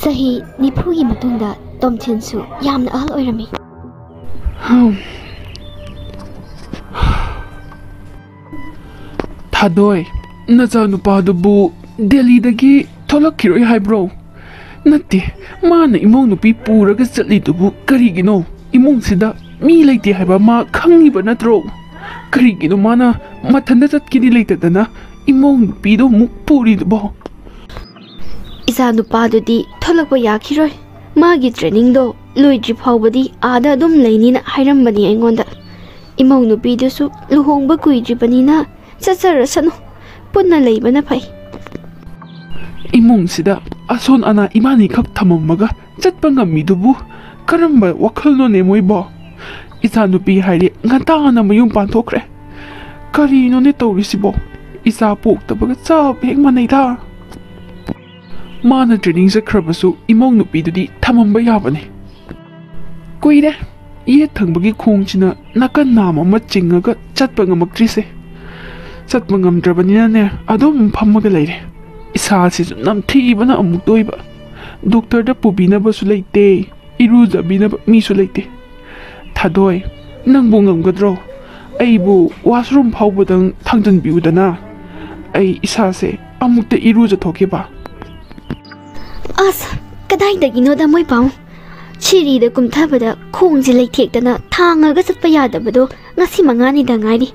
ꯆꯍꯤ 90ꯒꯤ ꯃꯇꯨꯡꯗ ꯇꯣꯝꯊꯤꯟꯁꯨ ꯌꯥꯝꯅ ꯑꯍꯜ ꯑꯣꯏꯔꯝꯃꯤ ꯊꯥꯗꯣꯏ ꯅꯆꯥꯅꯨꯄꯥꯗꯨꯕꯨ ꯗꯦꯜꯂꯤꯗꯒꯤ ꯊꯣꯛꯂꯛꯈꯤꯔꯣꯏ ꯍꯥꯏꯕ꯭ꯔꯣ ꯅꯠꯇꯦ ꯃꯥꯅ ꯏꯃꯧ ꯅꯨꯄꯤ ꯄꯨꯔꯒ ꯆꯠꯂꯤꯗꯨꯕు ꯀꯔꯤꯒꯤꯅꯣ ꯏꯃꯨꯡꯁꯤꯗ ꯃꯤ ꯂꯩꯇꯦ ꯍꯥꯏꯕ ꯃꯥ ꯈꯪꯉꯤꯕ ꯅꯠꯇ꯭ꯔꯣ ꯀꯔꯤꯒꯤꯅꯣ ꯃꯥꯅ ꯃꯊꯟꯇ ꯆꯠꯈꯤꯗꯤ ꯂꯩꯇꯗꯅ ꯏꯃꯧ ꯅꯨꯄꯤꯗꯣ ꯑꯃꯨꯛ ꯄꯨꯔꯤꯗꯨꯕꯣ ꯏꯆꯥ ꯅꯨꯄꯥꯗꯨꯗꯤ ꯊꯣꯛꯂꯛꯄ ꯌꯥꯈꯤꯔꯣꯏ ꯃꯥꯒꯤ ꯇ꯭ꯔꯦꯅꯤꯡꯗꯣ ꯂꯣꯏꯗ꯭ꯔꯤ ꯐꯥꯎꯕꯗꯤ ꯑꯥꯗ ꯑꯗꯨꯝ ꯂꯩꯅꯤꯅ ꯍꯥꯏꯔꯝꯕꯅꯤ ꯑꯩꯉꯣꯟꯗ ꯏꯃꯧ ꯅꯨꯄꯤꯗꯨꯁꯨ ꯂꯨꯍꯣꯡꯕ ꯀꯨꯏꯗ꯭ꯔꯤꯕꯅꯤꯅ ꯆꯠꯆꯔꯁꯅꯨ ꯄꯨꯟꯅ ꯂꯩꯕꯅ ꯐꯩ 이몽시다 아손 아나 이만이 컵 탐험마가 ጨ방가 미두부 그런바 와클노네 모이버 이사 누비 하이리 간다하나 모용 반토크래 가리노네 떠오르시보 이사 복다바가 짜 백만이다 마나 트레이닝 ꯆꯠꯈ꯭ꯔꯕꯁꯨ 이몽 누비두디 탐험바 야ꯕꯅꯤ ꯀꯨꯏꯔꯦ ꯌꯦꯠ ꯊꯪꯕꯒꯤ ꯈꯣꯡꯁꯤꯅ ꯅꯥꯀꯟ ꯅꯥꯝ ꯑꯃ ꯆꯤꯡꯉꯒ ꯆꯠꯄ ꯉꯝꯃꯛꯇ꯭ꯔꯤꯁꯦ ꯆꯠꯄ ꯉꯝꯗ꯭ꯔꯕꯅꯤꯅꯅꯦ ꯑꯗꯨꯝ ꯐꯝꯃꯒ ꯂꯩꯔꯦ ꯏꯁꯥꯁꯤꯁꯨ ꯅꯝꯊꯤꯕꯅ ꯑꯃꯨꯛ ꯇꯣꯏꯕ ꯗꯣꯛꯇꯔꯗ ꯄꯨꯕꯤꯅꯕꯁꯨ ꯂꯩꯇꯦ ꯏꯔꯨꯖꯕꯤꯅꯕ ꯃꯤꯁꯨ ꯂꯩꯇꯦ ꯊꯥꯗꯣꯏ ꯅꯪꯕꯨ ꯉꯝꯒꯗ꯭ꯔꯣ ꯑꯩꯕꯨ ꯋꯥꯁꯔꯨꯝ ꯐꯥꯎꯕꯗꯪ ꯊꯥꯡꯖꯟꯕꯤꯌꯨꯗꯅ ꯑꯩ ꯏꯁꯥꯁꯦ ꯑꯃꯨꯛꯇ ꯏꯔꯨꯖꯊꯣꯛꯈꯤꯕ ꯑꯁ ꯀꯗꯥꯏꯗꯒꯤꯅꯣꯗ ꯃꯣꯏ ꯄꯥꯎ ꯁꯤꯔꯤꯗ ꯀꯨꯝꯊꯕꯗ ꯈꯣꯡꯁꯦ ꯂꯩꯊꯦꯛꯇꯅ ꯊꯥꯡꯉꯒ ꯆꯠꯄ ꯌꯥꯗꯕꯗꯣ ꯉꯁꯤ 5ꯅꯤꯗ ꯉꯥꯏꯔꯤ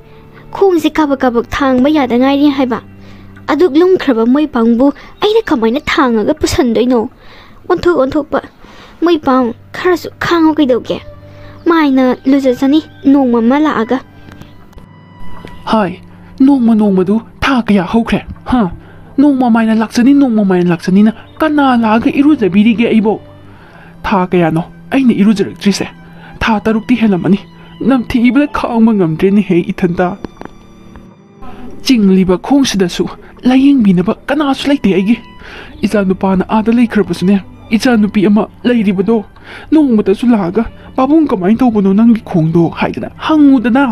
ꯈꯣꯡꯁꯦ ꯀꯥꯕꯛ ꯊꯥꯡꯕ ꯌꯥꯗ ꯉꯥꯏꯔꯤ ꯍꯥꯏꯕ ꯑꯗꯨꯛ ꯂꯨꯝꯈ꯭ꯔꯕ ꯃꯣꯏ ꯄꯥꯡꯕꯨ ꯑꯩꯅ ꯀꯃꯥꯏꯅ ꯊꯥꯡꯉꯒ ꯄꯨꯁꯟꯗꯣꯏꯅꯣ ꯑꯣꯟꯊꯣꯛꯄ ꯃꯣꯏ ꯄꯥꯡ ꯈꯔꯁꯨ ꯈꯥꯡꯉꯣ ꯀꯩꯗꯧꯒꯦ ꯃꯥꯏꯅ ꯂꯨꯖꯆꯅꯤ ꯅꯣꯡꯃ ꯑꯃ ꯂꯥꯛꯑꯒ ꯍꯥꯏ ꯅꯣꯡꯃꯗꯨ ꯊꯥ ꯀꯌꯥ ꯍꯧꯈ꯭ꯔꯦ ꯅꯣꯡꯃ ꯃꯥꯏꯅ ꯂꯥꯛꯆꯅꯤꯅ ꯀꯅꯥ ꯂꯥꯛꯑꯒ ꯏꯔꯨꯖꯕꯤꯔꯤꯒꯦ ꯑꯩꯕꯣ ꯊꯥ ꯀꯌꯥꯅꯣ ꯑꯩꯅ इरुजरꯛꯇ꯭ꯔꯤꯁꯦ ꯊꯥ 6ꯇꯤ ꯍꯦꯜꯂꯝꯃꯅꯤ ꯅꯝꯊꯤꯕꯗ ꯈꯥꯡꯕ ꯉꯝꯗ꯭ꯔꯦꯅꯦꯍꯦ ꯏꯊꯟꯇ ꯆꯤꯡꯂꯤꯕ ꯈꯣꯡꯁꯤꯗꯁꯨ ꯂꯥꯌꯦꯡꯕꯤꯅꯕ ꯀꯅꯥꯁꯨ ꯂꯩꯇꯦ ꯑꯩꯒꯤ ꯏꯆꯥꯅꯨꯄꯥꯅ ꯑꯥꯗ ꯂꯩꯈ꯭ꯔꯕꯁꯨꯅꯦ ꯏꯆꯥꯅꯨꯄꯤ ꯑꯃ ꯂꯩꯔꯤꯕꯗꯣ ꯅꯣꯡꯃꯇꯁꯨ ꯂꯥꯛꯑꯒ ꯄꯥꯕꯨꯡ ꯀꯃꯥꯏꯅ ꯇꯧꯕꯅꯣ ꯅꯪꯒꯤ ꯈꯣꯡꯗꯣ ꯍꯥꯏꯗꯅ ꯍꯪꯉꯨꯗꯅ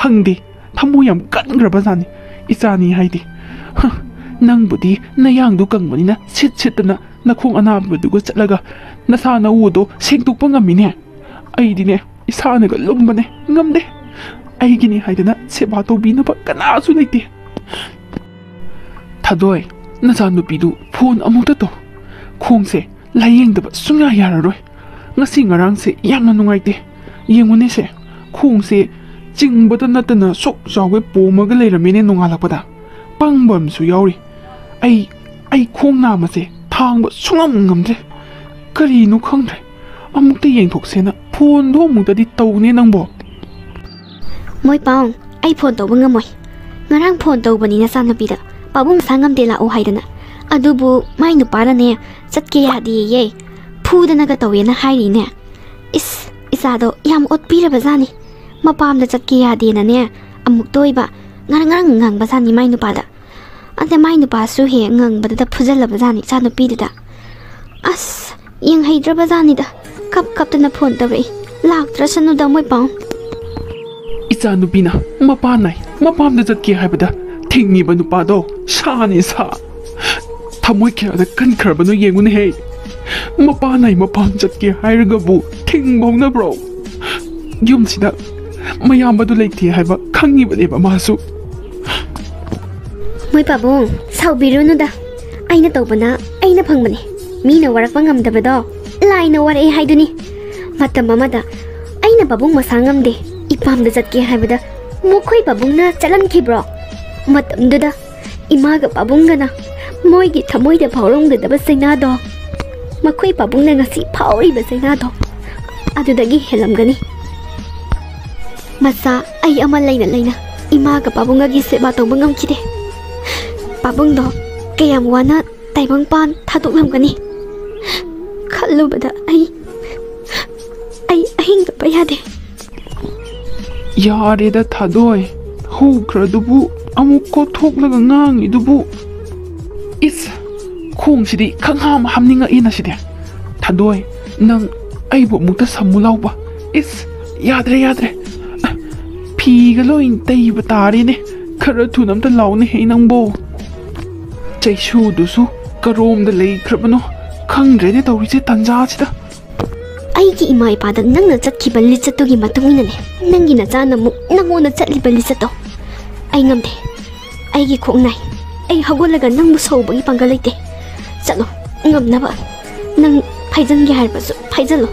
ꯍꯪꯗꯦ ꯊꯃꯣꯏ ꯌꯥꯝ ꯀꯟꯈ꯭ꯔꯕꯖꯥꯠꯅꯤ ꯏꯆꯥꯅꯤ ꯍꯥꯏꯗꯤ ꯅꯪꯕꯨꯗꯤ ꯅꯌꯥꯡꯗꯣ ꯀꯪꯕꯅꯤꯅ ꯁꯤꯠꯇꯅ ꯅꯈꯣꯡ ꯑꯅꯥꯕꯗꯨꯒ ꯆꯠꯂꯒ ꯅꯁꯥ ꯅꯎꯗꯣ ꯁꯦꯡꯗꯣꯛꯄ ꯉꯝꯃꯤꯅꯦ ꯑꯩꯗꯤꯅꯦ ꯏꯁꯥꯅꯒ ꯂꯨꯝꯕꯅꯦ ꯉꯝꯗꯦ ꯑꯩꯒꯤꯅꯤ ꯍꯥꯏꯗꯅ ꯁꯦꯕꯥ ꯇꯧꯕꯤꯅꯕ ꯀꯅꯥꯁꯨ ꯂꯩꯇꯦ ꯊꯥꯗꯣꯏ ꯅꯆꯥꯅꯨꯄꯤꯗꯨ ꯐꯣꯟ ꯑꯃꯨꯛꯇ ꯇꯧ ꯈꯣꯡꯁꯦ ꯂꯥꯌꯦꯡꯗꯕ ꯁꯨꯡꯌꯥ ꯌꯥꯔꯔꯣꯏ ngasi ngarang se yamna nungaite yengune se khong se chingbada natana sok jawe pomaga leiramene nongalakpada pangbam su yauri ai khong nama se thangba sungam ngamdre kari nu khangdre amukta yengthoksena phone do mukta di tawne nangbo moi paung ai phone tawba ngamoi ngarang phone tawbani na sanapida pabung sangam de la o haidana adubu mai nu para ne chatke yadi ye ꯐꯨꯗꯅꯒ ꯇꯧꯋꯦꯅ ꯍꯥꯏꯔꯤꯅꯦ ꯏꯆꯥꯗꯣ ꯌꯥꯝ ꯑꯣꯠꯄꯤꯔꯕꯖꯥꯠꯅꯤ ꯃꯄꯥꯝꯗ ꯆꯠꯀꯦ ꯌꯥꯗꯦꯅꯅꯦ ꯑꯃꯨꯛ ꯇꯣꯏꯕ ꯉꯔꯥꯡ ꯉꯪꯕꯖꯥꯠꯅꯤ ꯃꯥꯏ ꯅꯨꯄꯥꯗ ꯑꯗ ꯃꯥꯏ ꯅꯨꯄꯥꯁꯨ ꯍꯦꯛ ꯉꯪꯕꯗꯨꯗ ꯐꯨꯖꯜꯂꯕꯖꯥꯠꯅꯤ ꯏꯆꯥ ꯅꯨꯄꯤꯗꯨꯗ ꯑꯁ ꯌꯦꯡꯍꯩꯗ꯭ꯔꯕꯖꯥꯠꯅꯤꯗ ꯀꯞꯇꯅ ꯐꯣꯟ ꯇꯧꯔꯛꯏ ꯂꯥꯛꯇ꯭ꯔꯁꯅꯨꯗ ꯃꯣꯏ ꯄꯥꯎ ꯏꯆꯥ ꯅꯨꯄꯤꯅ ꯃꯄꯥꯝꯗ ꯆꯠꯀꯦ ꯍꯥꯏꯕꯗ ꯊꯤꯡꯉꯤꯕ ꯅꯨꯄꯥꯗꯣ ꯁꯥꯅꯤ ꯁꯥ ꯊꯃꯣꯏ ꯀꯌꯥꯗ ꯀꯟꯈ꯭ꯔꯕꯅꯣ ꯌꯦꯡꯉꯨꯅꯦꯍꯦ mapam chatke hairagabu thingbongnabro yumsida mayambadu leite haiba khangibadeba masu moi pabung saubirunuda aina tawbana aina phangmani mina warakpa ngamdabado laina warai haiduni matam amada aina babung masangamde ipamda chatke haibada mokhoi babungna chalankhibro matamduda imaga babungana moigi thamoida phawrongdaba sainado makhoi pabungna ngasi phawriba sainado adudagi helamgani masa ai ama leina imaga babunga gi seba tawba ngamkide pabungdo kayam wana taibang pan thadoklamgani khallubada ai ahinga payade yareda thadoi hukradubu amuko thoklaga ngangi dubu is khongsidi khangham hamninga ina side thadoi nang aibo mukta samulawba is yadre phiga loin taiba tare ne khara thunamta lawne he nangbo chaisu dusu karom da lei khrabano khangre ne tawrise tanja sida aigi ima ipada nangna chatkiba lichatugi matungina ne nangi na jana mu nangona chatliba lichato ai ngamde aigi khongnai ai hagolaga nangbu sobagi pangalaite chalo ngamnaba nang phaijangi harbasu phaijalo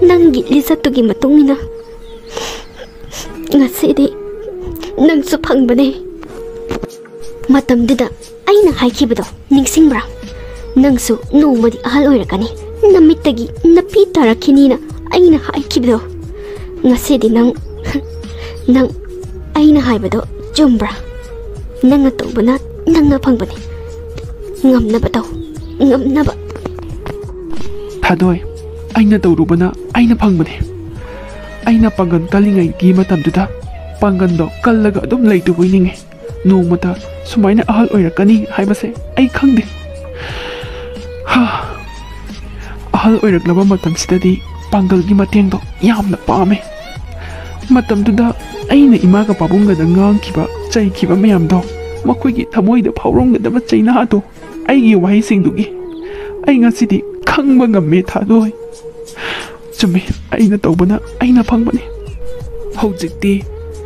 nangi lichatugi matungina ngasidi nangsu phangbane matamdida aina haikibado ningsingbra nangsu nomadi ahal oirakani namittagi napi tarakinina aina haikibado ngasidi nang aina haibado jumbra nanga tawbana nanga phangbane ngamnaba thadoi aina tawrubana aina phangbane aina pangan kalingai gi matamduda pangando kallaga adum leitubai ninge nomata sumaina ahal oirakani haibase ai khangde ahal oiraklaba matam sidadi pangal gi matengdo yamna pame matamduda aina imaga pabunga da ngangkiba chaikiba mayamdo makoigi thamoida phawrongdaba chaina ado aigi wahi singdugi ai ngasidi khangba ngamme thadoi chumi aina tawbana aina phangbani hojikti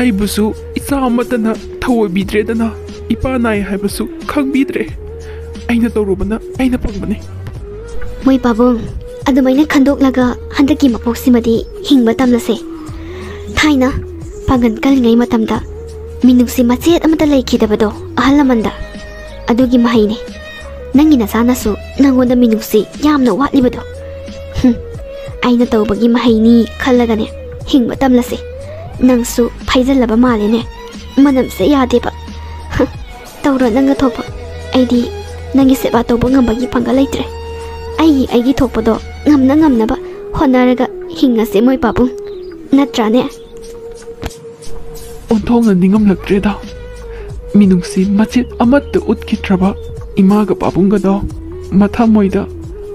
aibusu isa amatana thawoi bidredana ipa nai haibusu khangbidre aina tawrubana aina phangbani moi babung adumaina khandoklaga handaki mapoksimadi hingba tamlase thaina pangan kalingai matamda minuksi machet amata leikidabado ahalamanda ꯑꯗꯨꯒꯤ ꯃꯍꯩꯅꯦ ꯅꯪꯒꯤ ꯅꯁꯥꯅꯁꯨ ꯅꯪꯉꯣꯟꯗ ꯃꯤꯅꯨꯡꯁꯤ ꯌꯥꯝꯅ ꯋꯥꯠꯂꯤꯕꯗꯣ ꯑꯩꯅ ꯇꯧꯕꯒꯤ ꯃꯍꯩꯅꯤ ꯈꯜꯂꯒꯅꯦ ꯍꯤꯡꯕ ꯇꯝꯂꯁꯤ ꯅꯪꯁꯨ ꯐꯩꯖꯜꯂꯕ ꯃꯥꯜꯂꯦꯅꯦ ꯃꯅꯝꯁꯦ ꯌꯥꯗꯦꯕ ꯇꯧꯔꯣ ꯅꯪꯒ ꯊꯣꯛꯄ ꯑꯩꯗꯤ ꯅꯪꯒꯤ ꯁꯦꯕꯥ ꯇꯧꯕ ꯉꯝꯕꯒꯤ ꯄꯥꯡꯒꯜ ꯂꯩꯇ꯭ꯔꯦ ꯑꯩꯒꯤ ꯊꯣꯛꯄꯗꯣ ꯉꯝꯅꯕ ꯍꯣꯠꯅꯔꯒ ꯍꯤꯡꯉꯁꯦ ꯃꯣꯏ ꯄꯥꯕꯨꯡ ꯅꯠꯇ꯭ꯔꯥꯅꯦ ꯑꯣꯟꯊꯣꯛꯅ ꯅꯤꯡꯉꯝꯂꯛꯇ꯭ꯔꯦꯗ ꯃꯤꯅꯨꯡꯁꯤ ꯃꯆꯦꯠ ꯑꯃꯠꯇ ꯎꯠꯈꯤꯗ꯭ꯔꯕ ꯏꯃꯥꯒ ꯄꯥꯕꯨꯡꯒꯗꯣ ꯃꯊꯃꯣꯏꯗ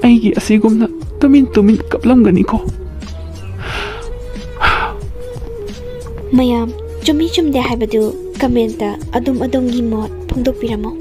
ꯑꯩꯒꯤ ꯑꯁꯤꯒꯨꯝꯅ ꯇꯨꯃꯤꯟ ꯀꯞꯂꯝꯒꯅꯤꯀꯣ ꯃꯌꯥꯝ ꯆꯨꯝꯃꯤ ꯆꯨꯝꯗꯦ ꯍꯥꯏꯕꯗꯨ ꯀꯃꯦꯟꯇ ꯑꯗꯣꯝꯒꯤ ꯃꯣꯠ ꯐꯣꯡꯗꯣꯛꯄꯤꯔꯝꯃꯣ